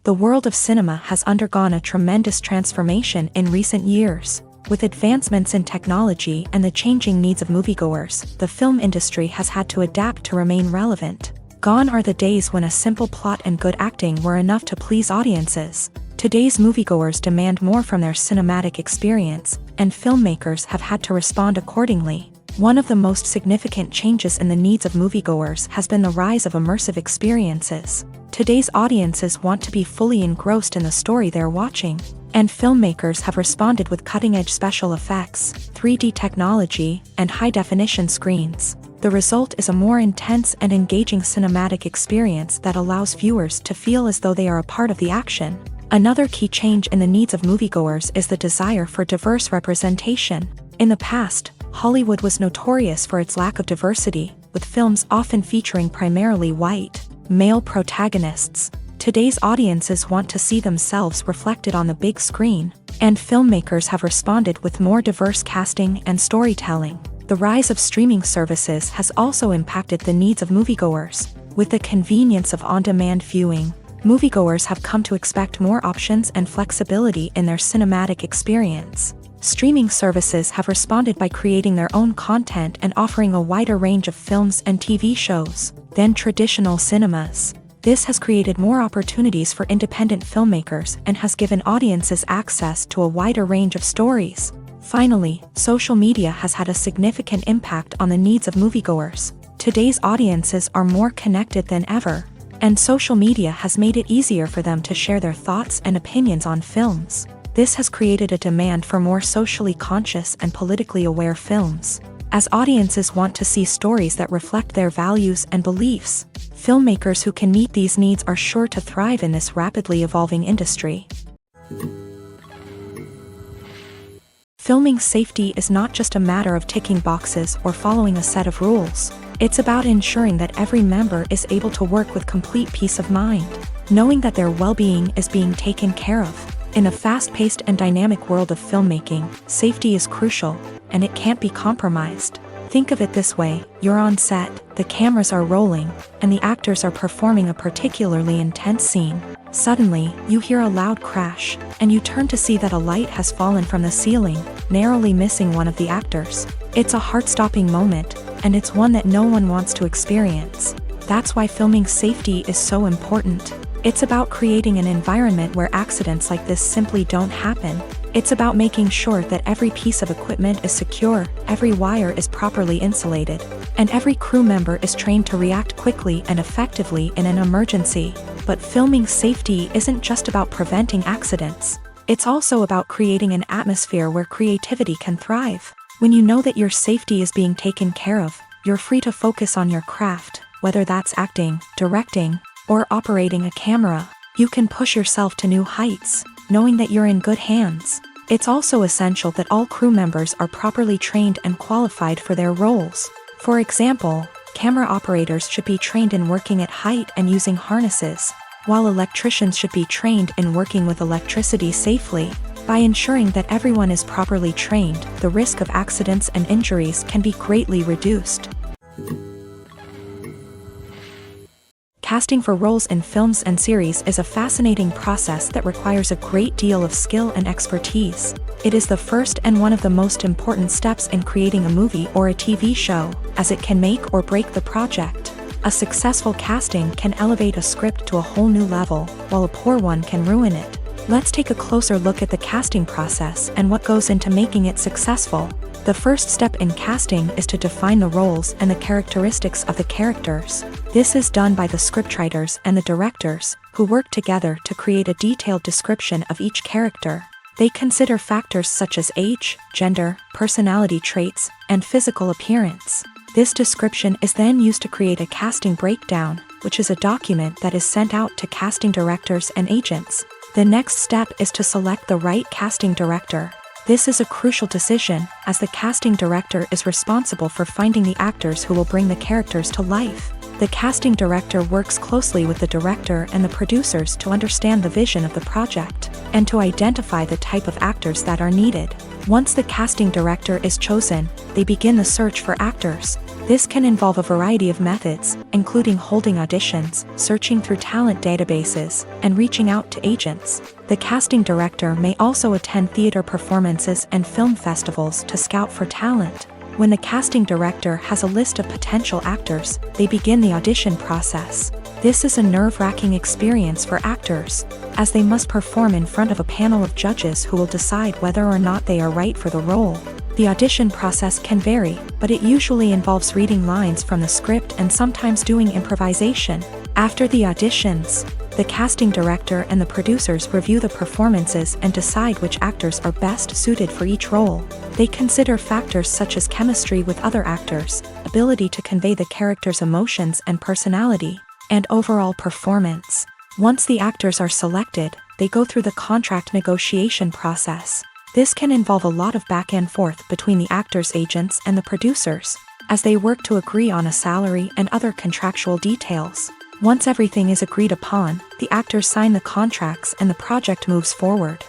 The world of cinema has undergone a tremendous transformation in recent years. With advancements in technology and the changing needs of moviegoers, the film industry has had to adapt to remain relevant. Gone are the days when a simple plot and good acting were enough to please audiences. Today's moviegoers demand more from their cinematic experience, and filmmakers have had to respond accordingly. One of the most significant changes in the needs of moviegoers has been the rise of immersive experiences. Today's audiences want to be fully engrossed in the story they're watching, and filmmakers have responded with cutting-edge special effects, 3D technology, and high-definition screens. The result is a more intense and engaging cinematic experience that allows viewers to feel as though they are a part of the action. Another key change in the needs of moviegoers is the desire for diverse representation. In the past, Hollywood was notorious for its lack of diversity, with films often featuring primarily white, male protagonists. Today's audiences want to see themselves reflected on the big screen, and filmmakers have responded with more diverse casting and storytelling. The rise of streaming services has also impacted the needs of moviegoers. With the convenience of on-demand viewing, moviegoers have come to expect more options and flexibility in their cinematic experience. Streaming services have responded by creating their own content and offering a wider range of films and TV shows than traditional cinemas. This has created more opportunities for independent filmmakers and has given audiences access to a wider range of stories. Finally, social media has had a significant impact on the needs of moviegoers. Today's audiences are more connected than ever, and social media has made it easier for them to share their thoughts and opinions on films. This has created a demand for more socially conscious and politically aware films. As audiences want to see stories that reflect their values and beliefs, filmmakers who can meet these needs are sure to thrive in this rapidly evolving industry. Filming safety is not just a matter of ticking boxes or following a set of rules. It's about ensuring that every member is able to work with complete peace of mind, knowing that their well-being is being taken care of. In a fast-paced and dynamic world of filmmaking, safety is crucial, and it can't be compromised. Think of it this way: you're on set, the cameras are rolling, and the actors are performing a particularly intense scene. Suddenly, you hear a loud crash, and you turn to see that a light has fallen from the ceiling, narrowly missing one of the actors. It's a heart-stopping moment, and it's one that no one wants to experience. That's why filming safety is so important. It's about creating an environment where accidents like this simply don't happen. It's about making sure that every piece of equipment is secure, every wire is properly insulated, and every crew member is trained to react quickly and effectively in an emergency. But filming safety isn't just about preventing accidents. It's also about creating an atmosphere where creativity can thrive. When you know that your safety is being taken care of, you're free to focus on your craft, whether that's acting, directing, or operating a camera. You can push yourself to new heights, knowing that you're in good hands. It's also essential that all crew members are properly trained and qualified for their roles. For example, camera operators should be trained in working at height and using harnesses, while electricians should be trained in working with electricity safely. By ensuring that everyone is properly trained, the risk of accidents and injuries can be greatly reduced. Casting for roles in films and series is a fascinating process that requires a great deal of skill and expertise. It is the first and one of the most important steps in creating a movie or a TV show, as it can make or break the project. A successful casting can elevate a script to a whole new level, while a poor one can ruin it. Let's take a closer look at the casting process and what goes into making it successful. The first step in casting is to define the roles and the characteristics of the characters. This is done by the scriptwriters and the directors, who work together to create a detailed description of each character. They consider factors such as age, gender, personality traits, and physical appearance. This description is then used to create a casting breakdown, which is a document that is sent out to casting directors and agents. The next step is to select the right casting director. This is a crucial decision, as the casting director is responsible for finding the actors who will bring the characters to life. The casting director works closely with the director and the producers to understand the vision of the project, and to identify the type of actors that are needed. Once the casting director is chosen, they begin the search for actors. This can involve a variety of methods, including holding auditions, searching through talent databases, and reaching out to agents. The casting director may also attend theater performances and film festivals to scout for talent. When the casting director has a list of potential actors, they begin the audition process. This is a nerve-wracking experience for actors, as they must perform in front of a panel of judges who will decide whether or not they are right for the role. The audition process can vary, but it usually involves reading lines from the script and sometimes doing improvisation. After the auditions, the casting director and the producers review the performances and decide which actors are best suited for each role. They consider factors such as chemistry with other actors, ability to convey the character's emotions and personality, and overall performance. Once the actors are selected, they go through the contract negotiation process. This can involve a lot of back and forth between the actors' agents and the producers, as they work to agree on a salary and other contractual details. Once everything is agreed upon, the actors sign the contracts and the project moves forward.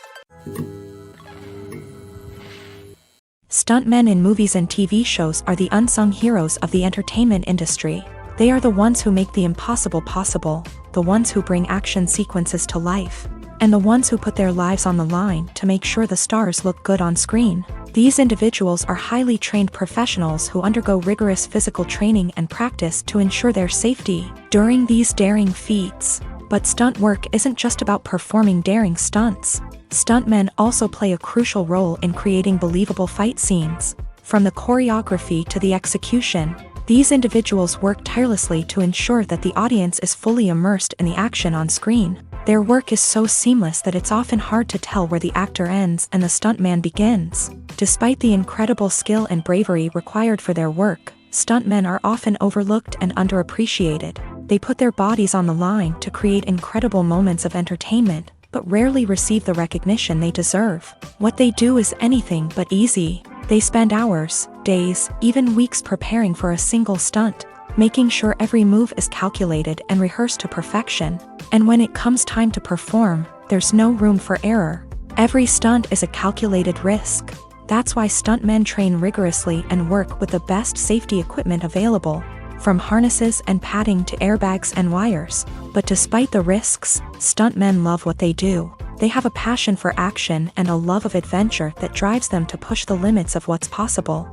Stuntmen in movies and TV shows are the unsung heroes of the entertainment industry. They are the ones who make the impossible possible, the ones who bring action sequences to life, and the ones who put their lives on the line to make sure the stars look good on screen. These individuals are highly trained professionals who undergo rigorous physical training and practice to ensure their safety during these daring feats. But stunt work isn't just about performing daring stunts. Stuntmen also play a crucial role in creating believable fight scenes. From the choreography to the execution, these individuals work tirelessly to ensure that the audience is fully immersed in the action on screen. Their work is so seamless that it's often hard to tell where the actor ends and the stuntman begins. Despite the incredible skill and bravery required for their work, stuntmen are often overlooked and underappreciated. They put their bodies on the line to create incredible moments of entertainment, but rarely receive the recognition they deserve. What they do is anything but easy. They spend hours, days, even weeks preparing for a single stunt, making sure every move is calculated and rehearsed to perfection. And when it comes time to perform, there's no room for error. Every stunt is a calculated risk. That's why stuntmen train rigorously and work with the best safety equipment available, from harnesses and padding to airbags and wires. But despite the risks, stuntmen love what they do. They have a passion for action and a love of adventure that drives them to push the limits of what's possible.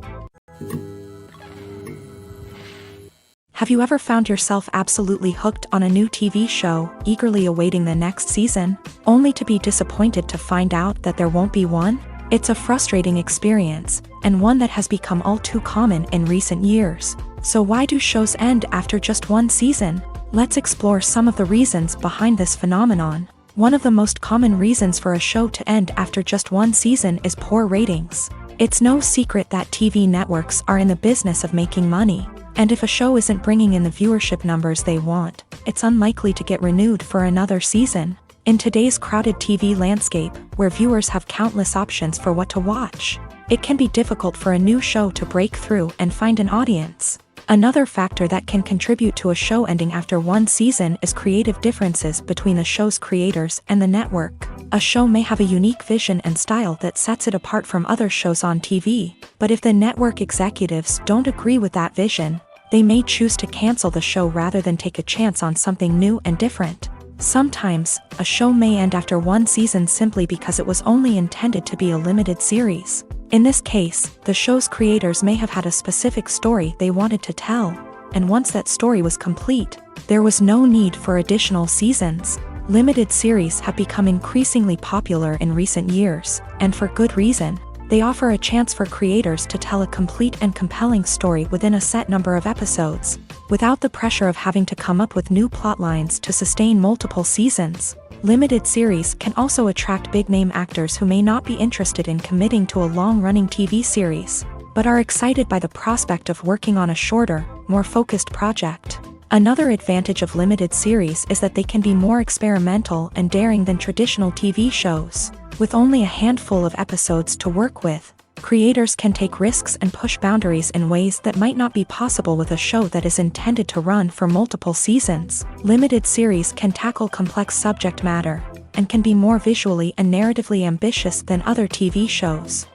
Have you ever found yourself absolutely hooked on a new TV show, eagerly awaiting the next season, only to be disappointed to find out that there won't be one? It's a frustrating experience, and one that has become all too common in recent years. So why do shows end after just one season? Let's explore some of the reasons behind this phenomenon. One of the most common reasons for a show to end after just one season is poor ratings. It's no secret that TV networks are in the business of making money, and if a show isn't bringing in the viewership numbers they want, it's unlikely to get renewed for another season. In today's crowded TV landscape, where viewers have countless options for what to watch, it can be difficult for a new show to break through and find an audience. Another factor that can contribute to a show ending after one season is creative differences between the show's creators and the network. A show may have a unique vision and style that sets it apart from other shows on TV, but if the network executives don't agree with that vision, they may choose to cancel the show rather than take a chance on something new and different. Sometimes, a show may end after one season simply because it was only intended to be a limited series. In this case, the show's creators may have had a specific story they wanted to tell, and once that story was complete, there was no need for additional seasons. Limited series have become increasingly popular in recent years, and for good reason. They offer a chance for creators to tell a complete and compelling story within a set number of episodes, without the pressure of having to come up with new plotlines to sustain multiple seasons. Limited series can also attract big-name actors who may not be interested in committing to a long-running TV series, but are excited by the prospect of working on a shorter, more focused project. Another advantage of limited series is that they can be more experimental and daring than traditional TV shows. With only a handful of episodes to work with, creators can take risks and push boundaries in ways that might not be possible with a show that is intended to run for multiple seasons. Limited series can tackle complex subject matter and can be more visually and narratively ambitious than other TV shows.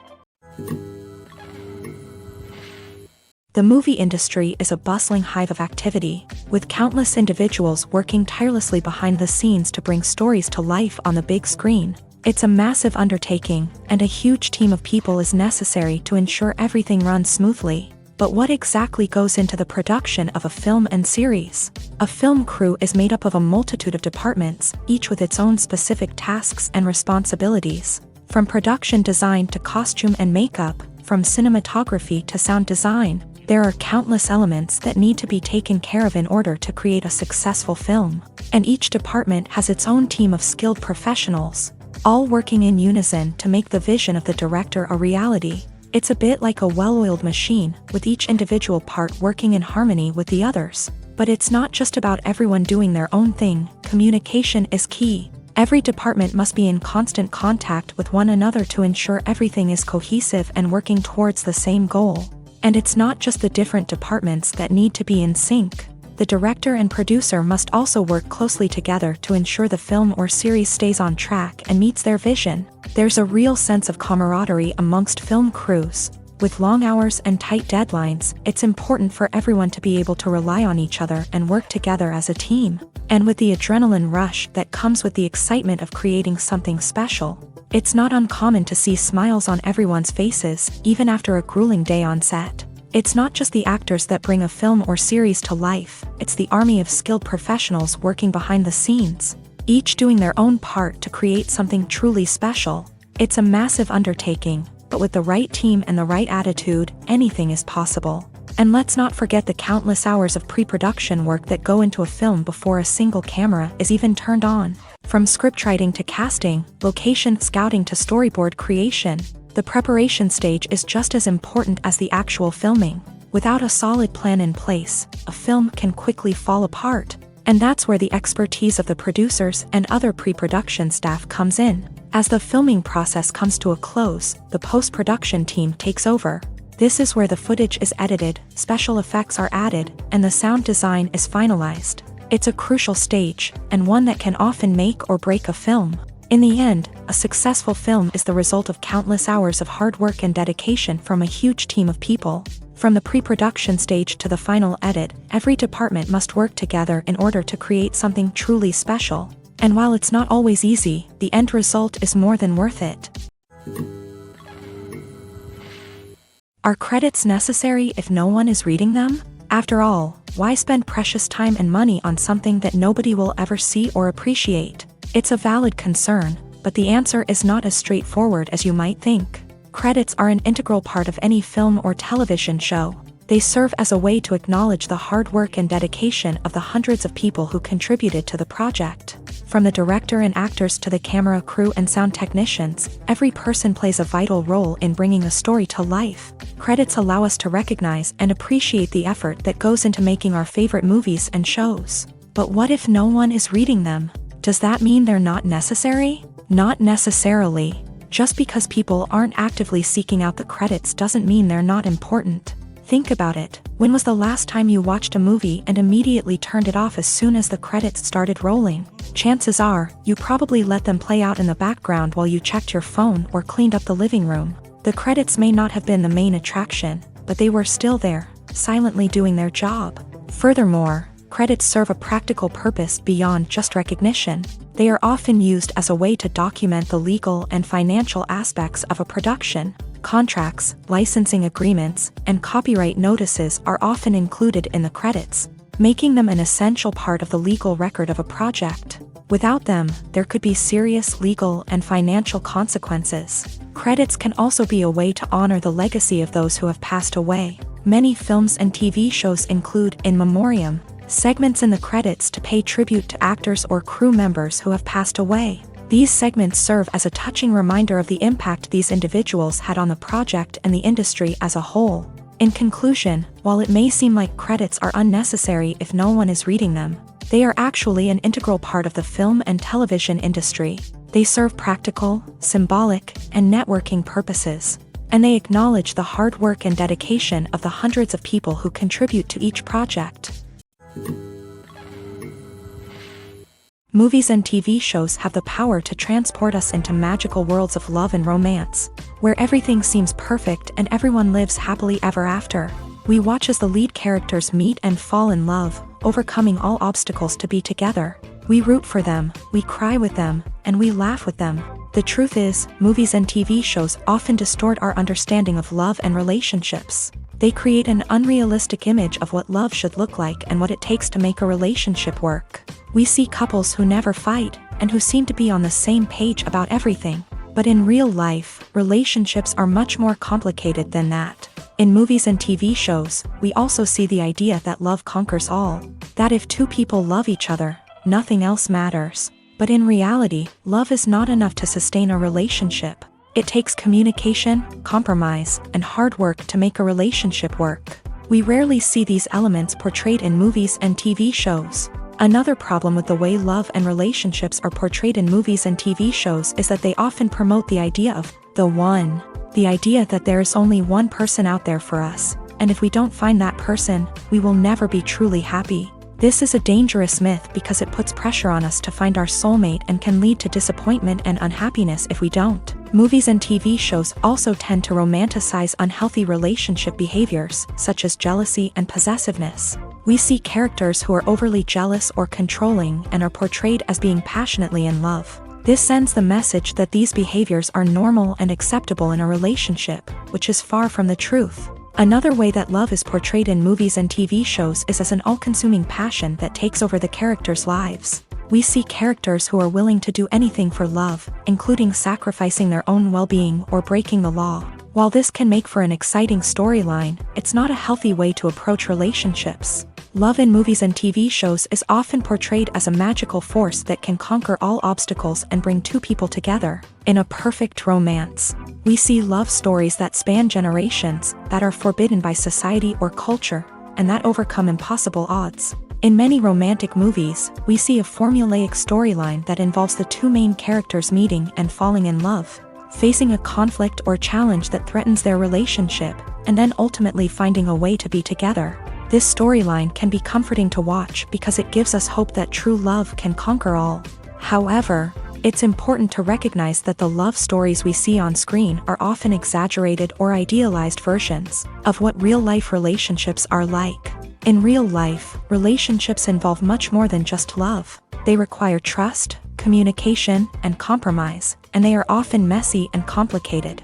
The movie industry is a bustling hive of activity, with countless individuals working tirelessly behind the scenes to bring stories to life on the big screen. It's a massive undertaking, and a huge team of people is necessary to ensure everything runs smoothly. But what exactly goes into the production of a film and series? A film crew is made up of a multitude of departments, each with its own specific tasks and responsibilities. From production design to costume and makeup, from cinematography to sound design, there are countless elements that need to be taken care of in order to create a successful film. And each department has its own team of skilled professionals, all working in unison to make the vision of the director a reality. It's a bit like a well-oiled machine, with each individual part working in harmony with the others. But it's not just about everyone doing their own thing. Communication is key. Every department must be in constant contact with one another to ensure everything is cohesive and working towards the same goal. And it's not just the different departments that need to be in sync. The director and producer must also work closely together to ensure the film or series stays on track and meets their vision. There's a real sense of camaraderie amongst film crews. With long hours and tight deadlines, it's important for everyone to be able to rely on each other and work together as a team. And with the adrenaline rush that comes with the excitement of creating something special, it's not uncommon to see smiles on everyone's faces, even after a grueling day on set. It's not just the actors that bring a film or series to life, it's the army of skilled professionals working behind the scenes, each doing their own part to create something truly special. It's a massive undertaking, but with the right team and the right attitude, anything is possible. And let's not forget the countless hours of pre-production work that go into a film before a single camera is even turned on. From scriptwriting to casting, location scouting to storyboard creation, the preparation stage is just as important as the actual filming. Without a solid plan in place, a film can quickly fall apart. And that's where the expertise of the producers and other pre-production staff comes in. As the filming process comes to a close, the post-production team takes over. This is where the footage is edited, special effects are added, and the sound design is finalized. It's a crucial stage, and one that can often make or break a film. In the end, a successful film is the result of countless hours of hard work and dedication from a huge team of people. From the pre-production stage to the final edit, every department must work together in order to create something truly special. And while it's not always easy, the end result is more than worth it. Are credits necessary if no one is reading them? After all, why spend precious time and money on something that nobody will ever see or appreciate? It's a valid concern, but the answer is not as straightforward as you might think. Credits are an integral part of any film or television show. They serve as a way to acknowledge the hard work and dedication of the hundreds of people who contributed to the project. From the director and actors to the camera crew and sound technicians, every person plays a vital role in bringing a story to life. Credits allow us to recognize and appreciate the effort that goes into making our favorite movies and shows. But what if no one is reading them? Does that mean they're not necessary? Not necessarily. Just because people aren't actively seeking out the credits doesn't mean they're not important. Think about it. When was the last time you watched a movie and immediately turned it off as soon as the credits started rolling? Chances are, you probably let them play out in the background while you checked your phone or cleaned up the living room. The credits may not have been the main attraction, but they were still there, silently doing their job. Furthermore, credits serve a practical purpose beyond just recognition. They are often used as a way to document the legal and financial aspects of a production. Contracts, licensing agreements, and copyright notices are often included in the credits, making them an essential part of the legal record of a project. Without them, there could be serious legal and financial consequences. Credits can also be a way to honor the legacy of those who have passed away. Many films and TV shows include in memoriam segments in the credits to pay tribute to actors or crew members who have passed away. These segments serve as a touching reminder of the impact these individuals had on the project and the industry as a whole. In conclusion, while it may seem like credits are unnecessary if no one is reading them, they are actually an integral part of the film and television industry. They serve practical, symbolic, and networking purposes, and they acknowledge the hard work and dedication of the hundreds of people who contribute to each project. Movies and TV shows have the power to transport us into magical worlds of love and romance, where everything seems perfect and everyone lives happily ever after. We watch as the lead characters meet and fall in love, overcoming all obstacles to be together. We root for them, we cry with them, and we laugh with them. The truth is, movies and TV shows often distort our understanding of love and relationships. They create an unrealistic image of what love should look like and what it takes to make a relationship work. We see couples who never fight, and who seem to be on the same page about everything. But in real life, relationships are much more complicated than that. In movies and TV shows, we also see the idea that love conquers all. That if two people love each other, nothing else matters. But in reality, love is not enough to sustain a relationship. It takes communication, compromise, and hard work to make a relationship work. We rarely see these elements portrayed in movies and TV shows. Another problem with the way love and relationships are portrayed in movies and TV shows is that they often promote the idea of the one. The idea that there is only one person out there for us, and if we don't find that person, we will never be truly happy. This is a dangerous myth because it puts pressure on us to find our soulmate and can lead to disappointment and unhappiness if we don't. Movies and TV shows also tend to romanticize unhealthy relationship behaviors, such as jealousy and possessiveness. We see characters who are overly jealous or controlling and are portrayed as being passionately in love. This sends the message that these behaviors are normal and acceptable in a relationship, which is far from the truth. Another way that love is portrayed in movies and TV shows is as an all-consuming passion that takes over the characters' lives. We see characters who are willing to do anything for love, including sacrificing their own well-being or breaking the law. While this can make for an exciting storyline, it's not a healthy way to approach relationships. Love in movies and TV shows is often portrayed as a magical force that can conquer all obstacles and bring two people together. In a perfect romance, we see love stories that span generations, that are forbidden by society or culture, and that overcome impossible odds. In many romantic movies, we see a formulaic storyline that involves the two main characters meeting and falling in love, facing a conflict or challenge that threatens their relationship, and then ultimately finding a way to be together. This storyline can be comforting to watch because it gives us hope that true love can conquer all. However, it's important to recognize that the love stories we see on screen are often exaggerated or idealized versions of what real-life relationships are like. In real life, relationships involve much more than just love. They require trust, communication, and compromise, and they are often messy and complicated.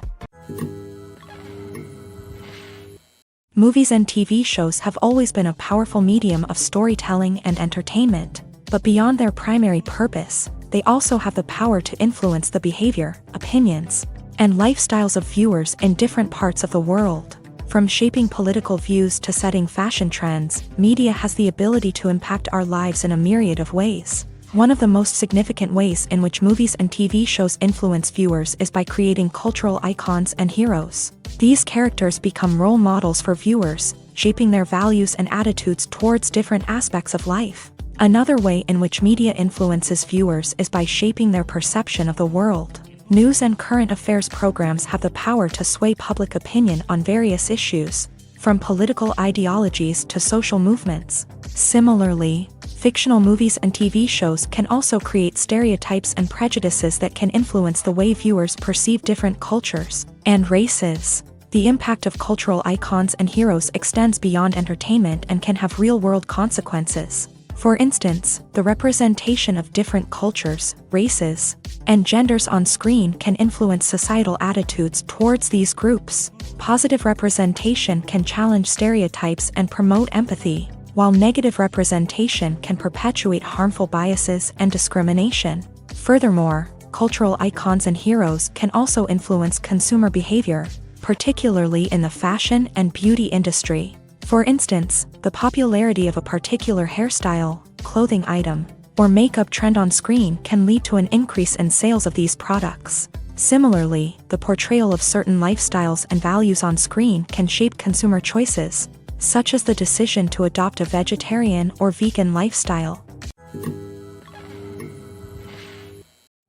Movies and TV shows have always been a powerful medium of storytelling and entertainment, but beyond their primary purpose, they also have the power to influence the behavior, opinions, and lifestyles of viewers in different parts of the world. From shaping political views to setting fashion trends, media has the ability to impact our lives in a myriad of ways. One of the most significant ways in which movies and TV shows influence viewers is by creating cultural icons and heroes. These characters become role models for viewers, shaping their values and attitudes towards different aspects of life. Another way in which media influences viewers is by shaping their perception of the world. News and current affairs programs have the power to sway public opinion on various issues, from political ideologies to social movements. Similarly, fictional movies and TV shows can also create stereotypes and prejudices that can influence the way viewers perceive different cultures and races. The impact of cultural icons and heroes extends beyond entertainment and can have real-world consequences. For instance, the representation of different cultures, races, and genders on screen can influence societal attitudes towards these groups. Positive representation can challenge stereotypes and promote empathy, while negative representation can perpetuate harmful biases and discrimination. Furthermore, cultural icons and heroes can also influence consumer behavior, particularly in the fashion and beauty industry. For instance, the popularity of a particular hairstyle, clothing item, or makeup trend on screen can lead to an increase in sales of these products. Similarly, the portrayal of certain lifestyles and values on screen can shape consumer choices, such as the decision to adopt a vegetarian or vegan lifestyle.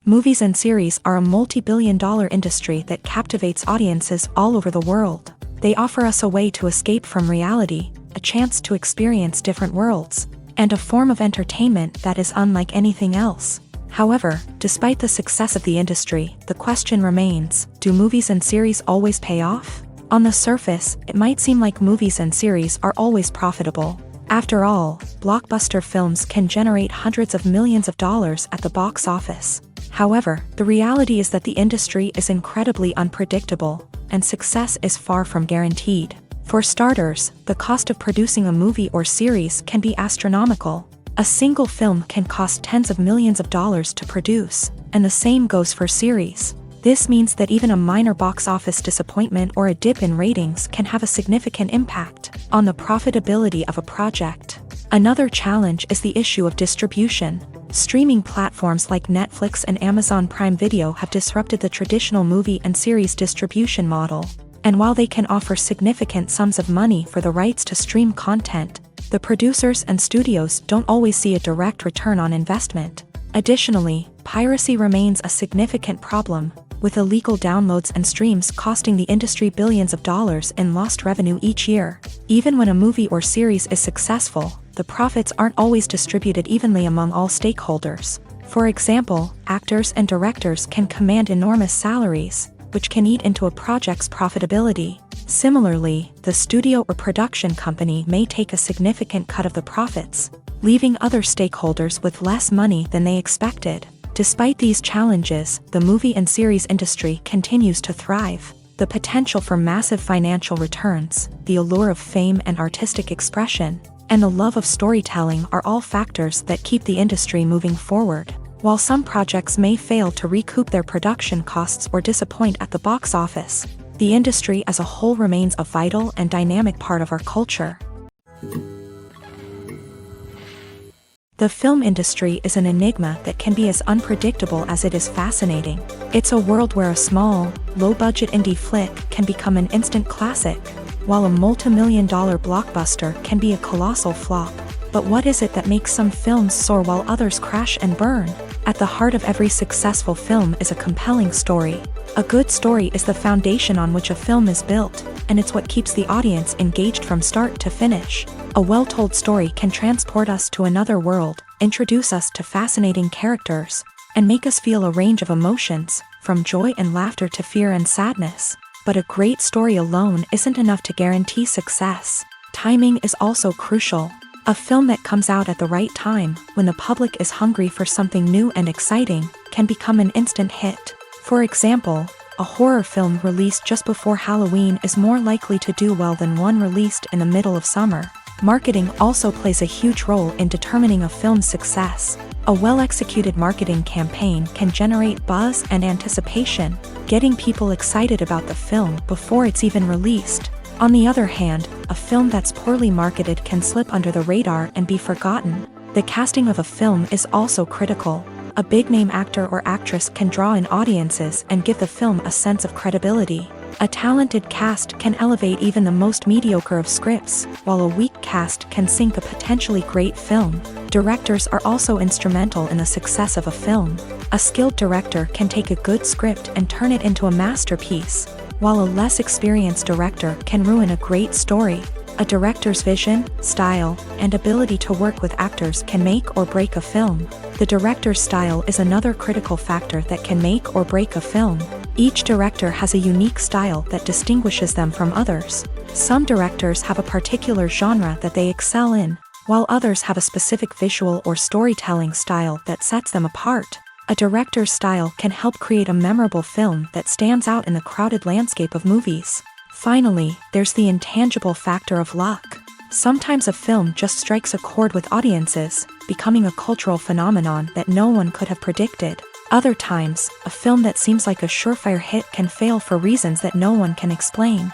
Movies and series are a multi-billion-dollar industry that captivates audiences all over the world. They offer us a way to escape from reality, a chance to experience different worlds, and a form of entertainment that is unlike anything else. However, despite the success of the industry, the question remains, do movies and series always pay off? On the surface, it might seem like movies and series are always profitable. After all, blockbuster films can generate hundreds of millions of dollars at the box office. However, the reality is that the industry is incredibly unpredictable, and success is far from guaranteed. For starters, the cost of producing a movie or series can be astronomical. A single film can cost tens of millions of dollars to produce, and the same goes for series. This means that even a minor box office disappointment or a dip in ratings can have a significant impact on the profitability of a project. Another challenge is the issue of distribution. Streaming platforms like Netflix and Amazon Prime Video have disrupted the traditional movie and series distribution model. And while they can offer significant sums of money for the rights to stream content, the producers and studios don't always see a direct return on investment. Additionally, piracy remains a significant problem, with illegal downloads and streams costing the industry billions of dollars in lost revenue each year. Even when a movie or series is successful, the profits aren't always distributed evenly among all stakeholders. For example, actors and directors can command enormous salaries, which can eat into a project's profitability. Similarly, the studio or production company may take a significant cut of the profits, leaving other stakeholders with less money than they expected. Despite these challenges, the movie and series industry continues to thrive. The potential for massive financial returns, the allure of fame and artistic expression, and the love of storytelling are all factors that keep the industry moving forward. While some projects may fail to recoup their production costs or disappoint at the box office, the industry as a whole remains a vital and dynamic part of our culture. The film industry is an enigma that can be as unpredictable as it is fascinating. It's a world where a small, low-budget indie flick can become an instant classic, while a multi-million-dollar blockbuster can be a colossal flop. But what is it that makes some films soar while others crash and burn? At the heart of every successful film is a compelling story. A good story is the foundation on which a film is built, and it's what keeps the audience engaged from start to finish. A well-told story can transport us to another world, introduce us to fascinating characters, and make us feel a range of emotions, from joy and laughter to fear and sadness. But a great story alone isn't enough to guarantee success. Timing is also crucial. A film that comes out at the right time, when the public is hungry for something new and exciting, can become an instant hit. For example, a horror film released just before Halloween is more likely to do well than one released in the middle of summer. Marketing also plays a huge role in determining a film's success. A well-executed marketing campaign can generate buzz and anticipation, getting people excited about the film before it's even released. On the other hand, a film that's poorly marketed can slip under the radar and be forgotten. The casting of a film is also critical. A big-name actor or actress can draw in audiences and give the film a sense of credibility. A talented cast can elevate even the most mediocre of scripts, while a weak cast can sink a potentially great film. Directors are also instrumental in the success of a film. A skilled director can take a good script and turn it into a masterpiece, while a less experienced director can ruin a great story. A director's vision, style, and ability to work with actors can make or break a film. The director's style is another critical factor that can make or break a film. Each director has a unique style that distinguishes them from others. Some directors have a particular genre that they excel in, while others have a specific visual or storytelling style that sets them apart. A director's style can help create a memorable film that stands out in the crowded landscape of movies. Finally, there's the intangible factor of luck. Sometimes a film just strikes a chord with audiences, becoming a cultural phenomenon that no one could have predicted. Other times, a film that seems like a surefire hit can fail for reasons that no one can explain.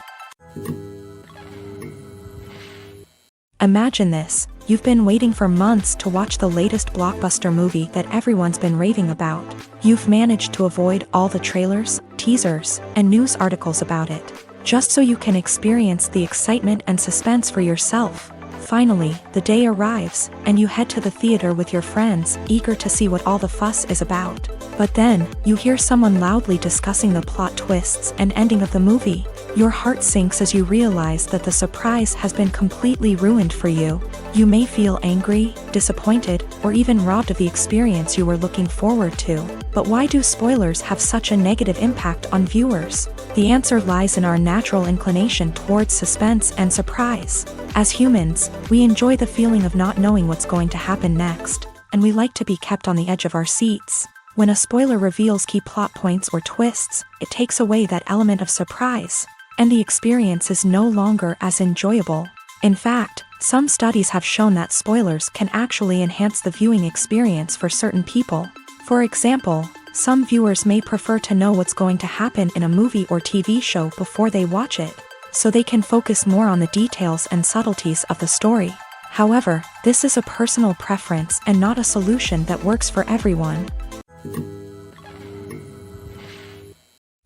Imagine this: You've been waiting for months to watch the latest blockbuster movie that everyone's been raving about. You've managed to avoid all the trailers, teasers, and news articles about it, just so you can experience the excitement and suspense for yourself. Finally, the day arrives, and you head to the theater with your friends, eager to see what all the fuss is about. But then, you hear someone loudly discussing the plot twists and ending of the movie. Your heart sinks as you realize that the surprise has been completely ruined for you. You may feel angry, disappointed, or even robbed of the experience you were looking forward to. But why do spoilers have such a negative impact on viewers? The answer lies in our natural inclination towards suspense and surprise. As humans, we enjoy the feeling of not knowing what's going to happen next, and we like to be kept on the edge of our seats. When a spoiler reveals key plot points or twists, it takes away that element of surprise, and the experience is no longer as enjoyable. In fact, some studies have shown that spoilers can actually enhance the viewing experience for certain people. For example, some viewers may prefer to know what's going to happen in a movie or TV show before they watch it, so they can focus more on the details and subtleties of the story. However, this is a personal preference and not a solution that works for everyone.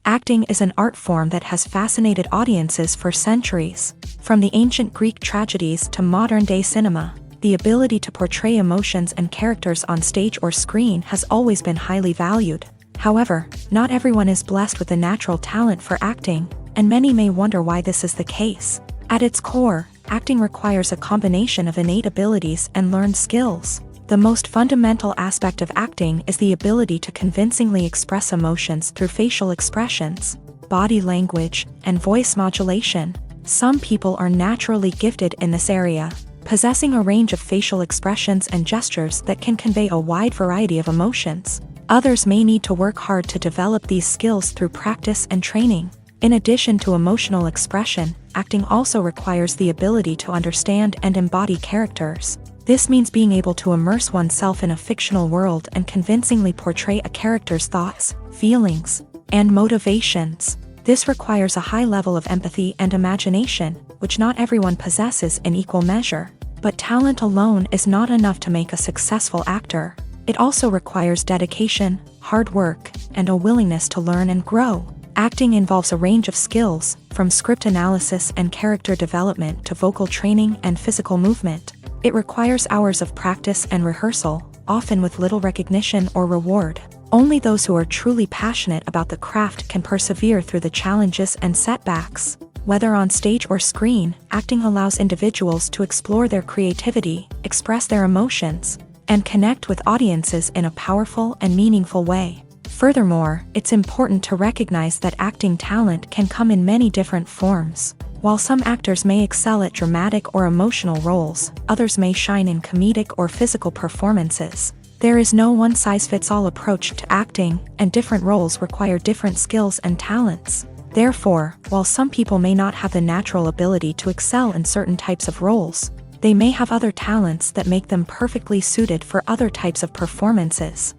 Acting is an art form that has fascinated audiences for centuries. From the ancient Greek tragedies to modern-day cinema, the ability to portray emotions and characters on stage or screen has always been highly valued. However, not everyone is blessed with the natural talent for acting, and many may wonder why this is the case. At its core, acting requires a combination of innate abilities and learned skills. The most fundamental aspect of acting is the ability to convincingly express emotions through facial expressions, body language, and voice modulation. Some people are naturally gifted in this area, possessing a range of facial expressions and gestures that can convey a wide variety of emotions. Others may need to work hard to develop these skills through practice and training. In addition to emotional expression, acting also requires the ability to understand and embody characters. This means being able to immerse oneself in a fictional world and convincingly portray a character's thoughts, feelings, and motivations. This requires a high level of empathy and imagination, which not everyone possesses in equal measure. But talent alone is not enough to make a successful actor. It also requires dedication, hard work, and a willingness to learn and grow. Acting involves a range of skills, from script analysis and character development to vocal training and physical movement. It requires hours of practice and rehearsal, often with little recognition or reward. Only those who are truly passionate about the craft can persevere through the challenges and setbacks. Whether on stage or screen, acting allows individuals to explore their creativity, express their emotions, and connect with audiences in a powerful and meaningful way. Furthermore, it's important to recognize that acting talent can come in many different forms. While some actors may excel at dramatic or emotional roles, others may shine in comedic or physical performances. There is no one-size-fits-all approach to acting, and different roles require different skills and talents. Therefore, while some people may not have the natural ability to excel in certain types of roles, they may have other talents that make them perfectly suited for other types of performances.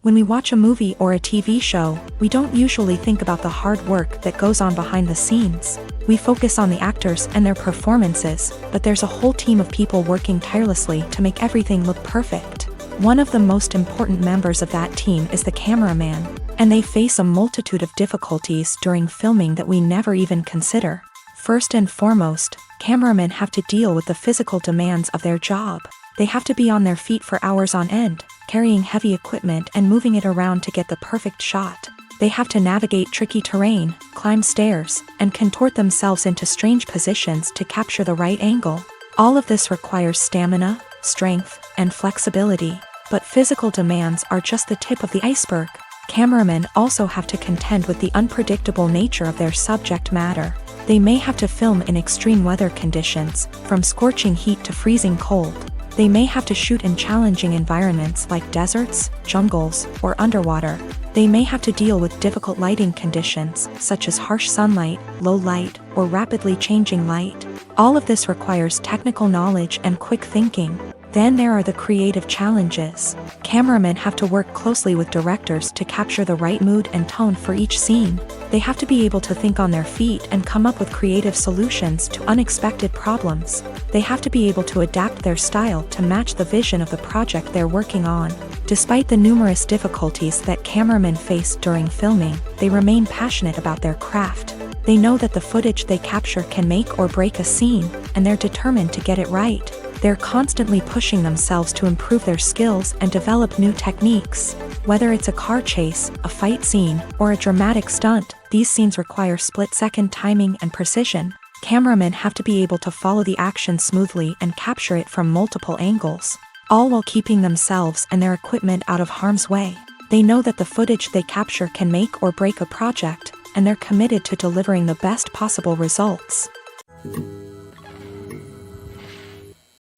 When we watch a movie or a TV show, we don't usually think about the hard work that goes on behind the scenes. We focus on the actors and their performances, but there's a whole team of people working tirelessly to make everything look perfect. One of the most important members of that team is the cameraman, and they face a multitude of difficulties during filming that we never even consider. First and foremost, cameramen have to deal with the physical demands of their job. They have to be on their feet for hours on end, carrying heavy equipment and moving it around to get the perfect shot. They have to navigate tricky terrain, climb stairs, and contort themselves into strange positions to capture the right angle. All of this requires stamina, strength, and flexibility. But physical demands are just the tip of the iceberg. Cameramen also have to contend with the unpredictable nature of their subject matter. They may have to film in extreme weather conditions, from scorching heat to freezing cold. They may have to shoot in challenging environments like deserts, jungles, or underwater. They may have to deal with difficult lighting conditions, such as harsh sunlight, low light, or rapidly changing light. All of this requires technical knowledge and quick thinking. Then there are the creative challenges. Cameramen have to work closely with directors to capture the right mood and tone for each scene. They have to be able to think on their feet and come up with creative solutions to unexpected problems. They have to be able to adapt their style to match the vision of the project they're working on. Despite the numerous difficulties that cameramen face during filming, they remain passionate about their craft. They know that the footage they capture can make or break a scene, and they're determined to get it right. They're constantly pushing themselves to improve their skills and develop new techniques. Whether it's a car chase, a fight scene, or a dramatic stunt, these scenes require split-second timing and precision. Cameramen have to be able to follow the action smoothly and capture it from multiple angles, all while keeping themselves and their equipment out of harm's way. They know that the footage they capture can make or break a project, and they're committed to delivering the best possible results.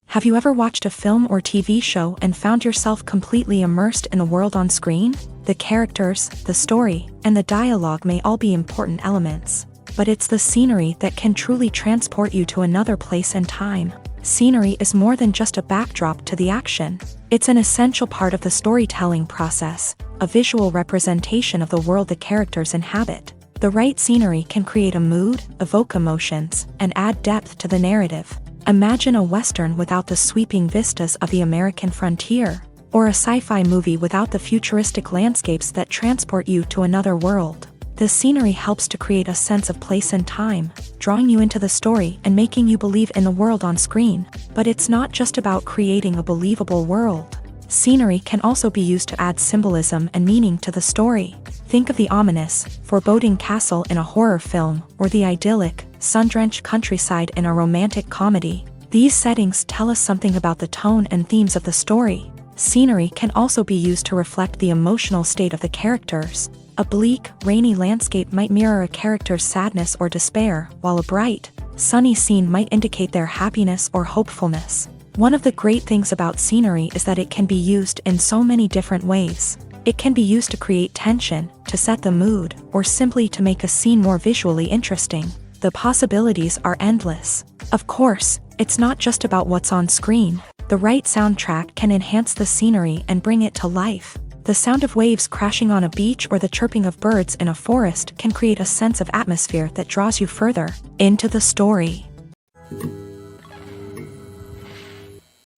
Have you ever watched a film or TV show and found yourself completely immersed in the world on screen? The characters, the story, and the dialogue may all be important elements, but it's the scenery that can truly transport you to another place and time. Scenery is more than just a backdrop to the action. It's an essential part of the storytelling process, a visual representation of the world the characters inhabit. The right scenery can create a mood, evoke emotions, and add depth to the narrative. Imagine a Western without the sweeping vistas of the American frontier, or a sci-fi movie without the futuristic landscapes that transport you to another world. The scenery helps to create a sense of place and time, drawing you into the story and making you believe in the world on screen. But it's not just about creating a believable world. Scenery can also be used to add symbolism and meaning to the story. Think of the ominous, foreboding castle in a horror film, or the idyllic, sun-drenched countryside in a romantic comedy. These settings tell us something about the tone and themes of the story. Scenery can also be used to reflect the emotional state of the characters. A bleak, rainy landscape might mirror a character's sadness or despair, while a bright, sunny scene might indicate their happiness or hopefulness. One of the great things about scenery is that it can be used in so many different ways. It can be used to create tension, to set the mood, or simply to make a scene more visually interesting. The possibilities are endless. Of course, it's not just about what's on screen. The right soundtrack can enhance the scenery and bring it to life. The sound of waves crashing on a beach or the chirping of birds in a forest can create a sense of atmosphere that draws you further into the story.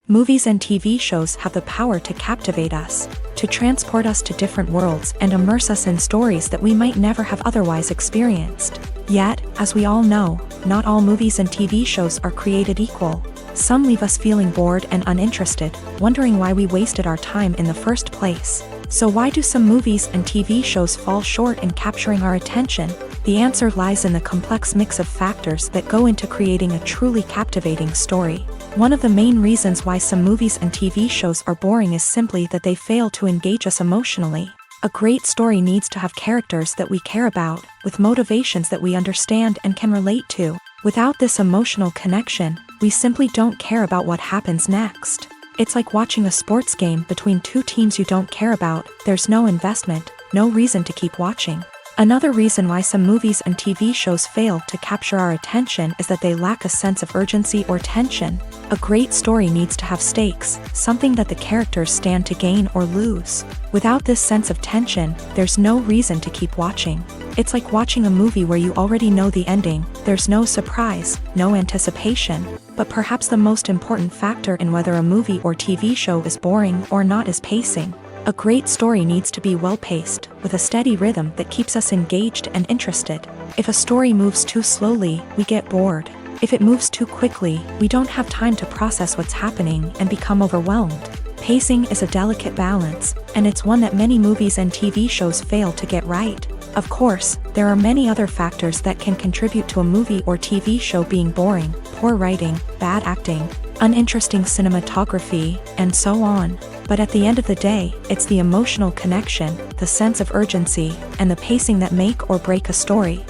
Movies and TV shows have the power to captivate us, to transport us to different worlds and immerse us in stories that we might never have otherwise experienced. Yet, as we all know, not all movies and TV shows are created equal. Some leave us feeling bored and uninterested, wondering why we wasted our time in the first place. So why do some movies and TV shows fall short in capturing our attention? The answer lies in the complex mix of factors that go into creating a truly captivating story. One of the main reasons why some movies and TV shows are boring is simply that they fail to engage us emotionally. A great story needs to have characters that we care about, with motivations that we understand and can relate to. Without this emotional connection, we simply don't care about what happens next. It's like watching a sports game between two teams you don't care about. There's no investment, no reason to keep watching. Another reason why some movies and TV shows fail to capture our attention is that they lack a sense of urgency or tension. A great story needs to have stakes, something that the characters stand to gain or lose. Without this sense of tension, there's no reason to keep watching. It's like watching a movie where you already know the ending. There's no surprise, no anticipation. But perhaps the most important factor in whether a movie or TV show is boring or not is pacing. A great story needs to be well-paced, with a steady rhythm that keeps us engaged and interested. If a story moves too slowly, we get bored. If it moves too quickly, we don't have time to process what's happening and become overwhelmed. Pacing is a delicate balance, and it's one that many movies and TV shows fail to get right. Of course, there are many other factors that can contribute to a movie or TV show being boring: poor writing, bad acting, uninteresting cinematography, and so on. But at the end of the day, it's the emotional connection, the sense of urgency, and the pacing that make or break a story.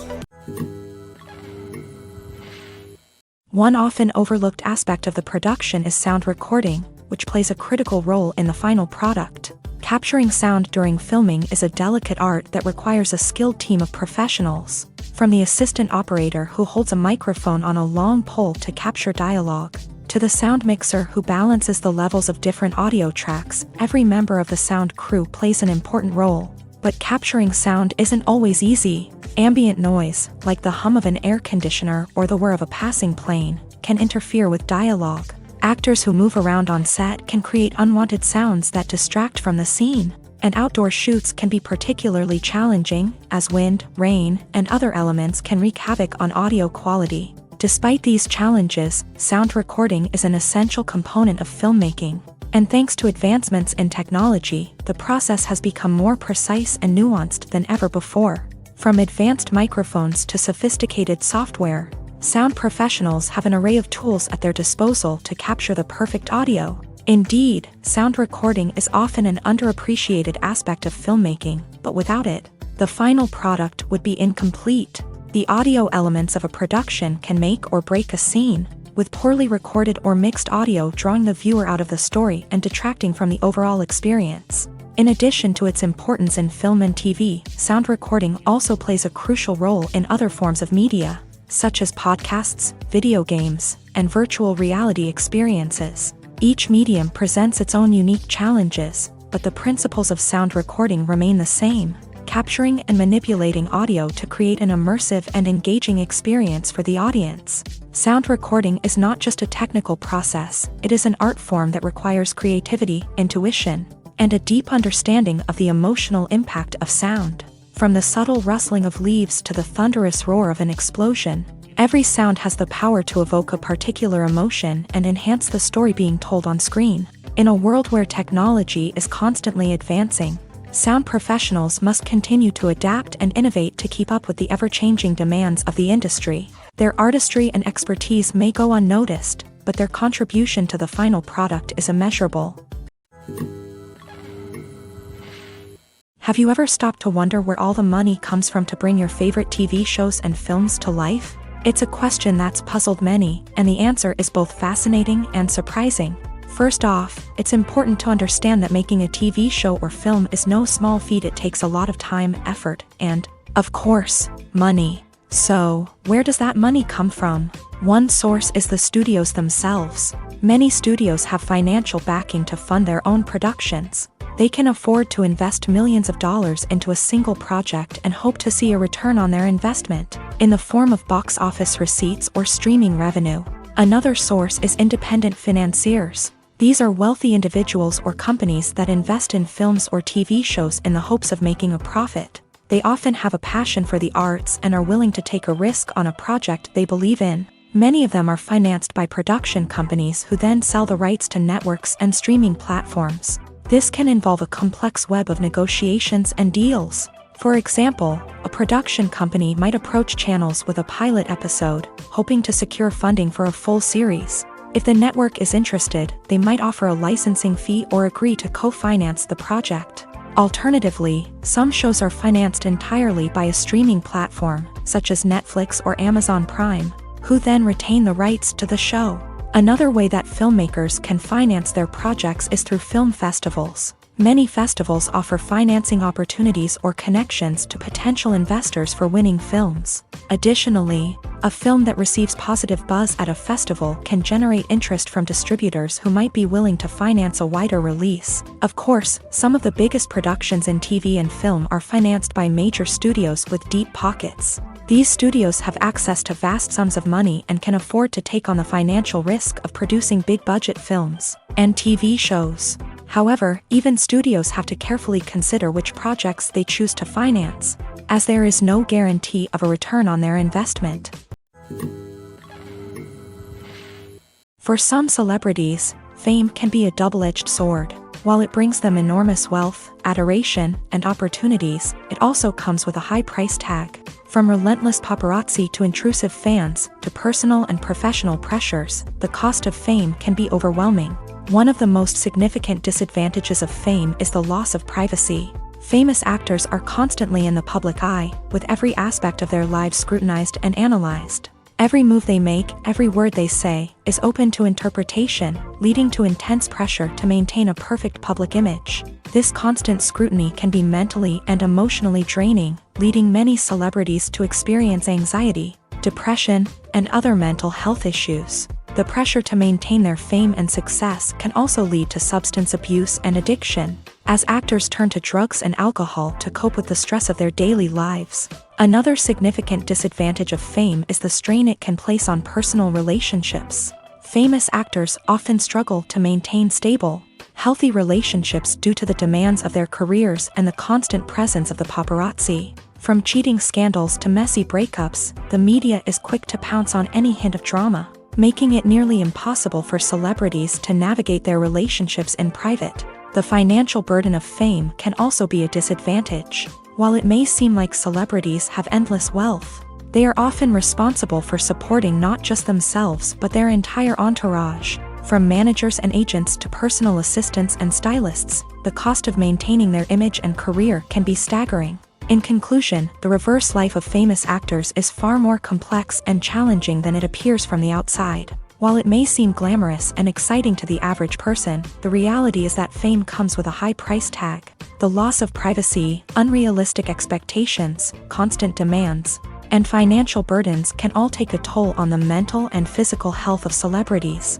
One often overlooked aspect of the production is sound recording, which plays a critical role in the final product. Capturing sound during filming is a delicate art that requires a skilled team of professionals. From the assistant operator who holds a microphone on a long pole to capture dialogue, To the sound mixer who balances the levels of different audio tracks, every member of the sound crew plays an important role. But capturing sound isn't always easy. Ambient noise, like the hum of an air conditioner or the whir of a passing plane, can interfere with dialogue. Actors who move around on set can create unwanted sounds that distract from the scene. And outdoor shoots can be particularly challenging, as wind, rain, and other elements can wreak havoc on audio quality. Despite these challenges, sound recording is an essential component of filmmaking. And thanks to advancements in technology, the process has become more precise and nuanced than ever before. From advanced microphones to sophisticated software, sound professionals have an array of tools at their disposal to capture the perfect audio. Indeed, sound recording is often an underappreciated aspect of filmmaking, but without it, the final product would be incomplete. The audio elements of a production can make or break a scene, with poorly recorded or mixed audio drawing the viewer out of the story and detracting from the overall experience. In addition to its importance in film and TV, sound recording also plays a crucial role in other forms of media, such as podcasts, video games, and virtual reality experiences. Each medium presents its own unique challenges, but the principles of sound recording remain the same: capturing and manipulating audio to create an immersive and engaging experience for the audience. Sound recording is not just a technical process, it is an art form that requires creativity, intuition, and a deep understanding of the emotional impact of sound. From the subtle rustling of leaves to the thunderous roar of an explosion, every sound has the power to evoke a particular emotion and enhance the story being told on screen. In a world where technology is constantly advancing, sound professionals must continue to adapt and innovate to keep up with the ever-changing demands of the industry. Their artistry and expertise may go unnoticed, but their contribution to the final product is immeasurable. Have you ever stopped to wonder where all the money comes from to bring your favorite TV shows and films to life? It's a question that's puzzled many, and the answer is both fascinating and surprising. First off, it's important to understand that making a TV show or film is no small feat. It takes a lot of time, effort, and, of course, money. So, where does that money come from? One source is the studios themselves. Many studios have financial backing to fund their own productions. They can afford to invest millions of dollars into a single project and hope to see a return on their investment, in the form of box office receipts or streaming revenue. Another source is independent financiers. These are wealthy individuals or companies that invest in films or TV shows in the hopes of making a profit. They often have a passion for the arts and are willing to take a risk on a project they believe in. Many of them are financed by production companies who then sell the rights to networks and streaming platforms. This can involve a complex web of negotiations and deals. For example, a production company might approach channels with a pilot episode, hoping to secure funding for a full series. If the network is interested, they might offer a licensing fee or agree to co-finance the project. Alternatively, some shows are financed entirely by a streaming platform, such as Netflix or Amazon Prime, who then retain the rights to the show. Another way that filmmakers can finance their projects is through film festivals. Many festivals offer financing opportunities or connections to potential investors for winning films. Additionally, a film that receives positive buzz at a festival can generate interest from distributors who might be willing to finance a wider release. Of course, some of the biggest productions in TV and film are financed by major studios with deep pockets. These studios have access to vast sums of money and can afford to take on the financial risk of producing big-budget films and TV shows. However, even studios have to carefully consider which projects they choose to finance, as there is no guarantee of a return on their investment. For some celebrities, fame can be a double-edged sword. While it brings them enormous wealth, adoration, and opportunities, it also comes with a high price tag. From relentless paparazzi to intrusive fans, to personal and professional pressures, the cost of fame can be overwhelming. One of the most significant disadvantages of fame is the loss of privacy. Famous actors are constantly in the public eye, with every aspect of their lives scrutinized and analyzed. Every move they make, every word they say, is open to interpretation, leading to intense pressure to maintain a perfect public image. This constant scrutiny can be mentally and emotionally draining, leading many celebrities to experience anxiety, depression, and other mental health issues. The pressure to maintain their fame and success can also lead to substance abuse and addiction, as actors turn to drugs and alcohol to cope with the stress of their daily lives. Another significant disadvantage of fame is the strain it can place on personal relationships. Famous actors often struggle to maintain stable, healthy relationships due to the demands of their careers and the constant presence of the paparazzi. From cheating scandals to messy breakups, the media is quick to pounce on any hint of drama, making it nearly impossible for celebrities to navigate their relationships in private. The financial burden of fame can also be a disadvantage. While it may seem like celebrities have endless wealth, they are often responsible for supporting not just themselves but their entire entourage. From managers and agents to personal assistants and stylists, the cost of maintaining their image and career can be staggering. In conclusion, the reverse life of famous actors is far more complex and challenging than it appears from the outside. While it may seem glamorous and exciting to the average person, the reality is that fame comes with a high price tag. The loss of privacy, unrealistic expectations, constant demands, and financial burdens can all take a toll on the mental and physical health of celebrities.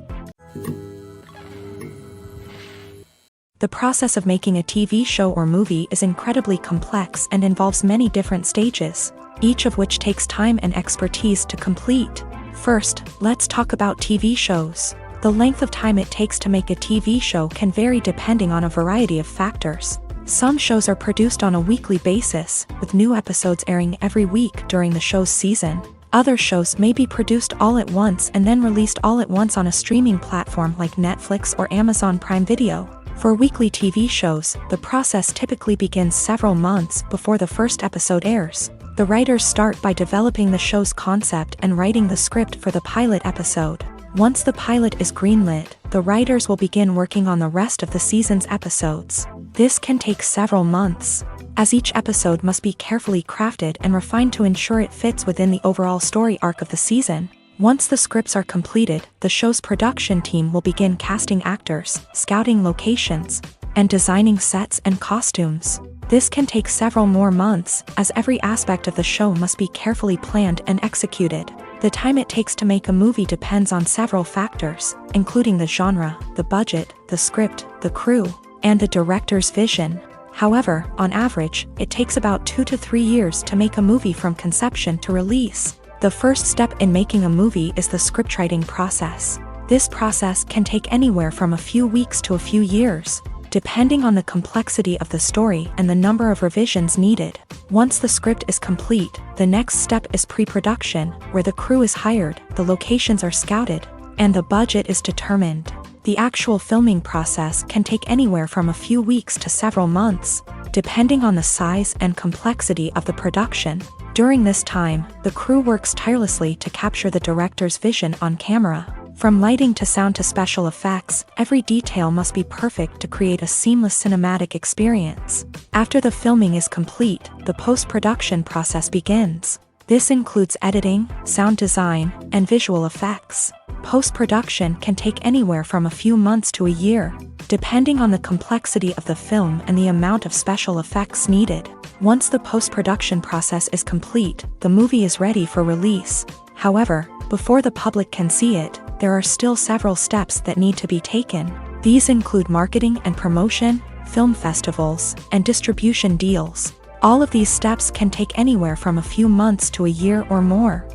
The process of making a TV show or movie is incredibly complex and involves many different stages, each of which takes time and expertise to complete. First, let's talk about TV shows. The length of time it takes to make a TV show can vary depending on a variety of factors. Some shows are produced on a weekly basis, with new episodes airing every week during the show's season. Other shows may be produced all at once and then released all at once on a streaming platform like Netflix or Amazon Prime Video. For weekly TV shows, the process typically begins several months before the first episode airs. The writers start by developing the show's concept and writing the script for the pilot episode. Once the pilot is greenlit, the writers will begin working on the rest of the season's episodes. This can take several months, as each episode must be carefully crafted and refined to ensure it fits within the overall story arc of the season. Once the scripts are completed, the show's production team will begin casting actors, scouting locations, and designing sets and costumes. This can take several more months, as every aspect of the show must be carefully planned and executed. The time it takes to make a movie depends on several factors, including the genre, the budget, the script, the crew, and the director's vision. However, on average, it takes about 2 to 3 years to make a movie from conception to release. The first step in making a movie is the scriptwriting process. This process can take anywhere from a few weeks to a few years, depending on the complexity of the story and the number of revisions needed. Once the script is complete, the next step is pre-production, where the crew is hired, the locations are scouted, and the budget is determined. The actual filming process can take anywhere from a few weeks to several months, depending on the size and complexity of the production. During this time, the crew works tirelessly to capture the director's vision on camera. From lighting to sound to special effects, every detail must be perfect to create a seamless cinematic experience. After the filming is complete, the post-production process begins. This includes editing, sound design, and visual effects. Post-production can take anywhere from a few months to a year, depending on the complexity of the film and the amount of special effects needed. Once the post-production process is complete, the movie is ready for release. However, before the public can see it, there are still several steps that need to be taken. These include marketing and promotion, film festivals, and distribution deals. All of these steps can take anywhere from a few months to a year or more.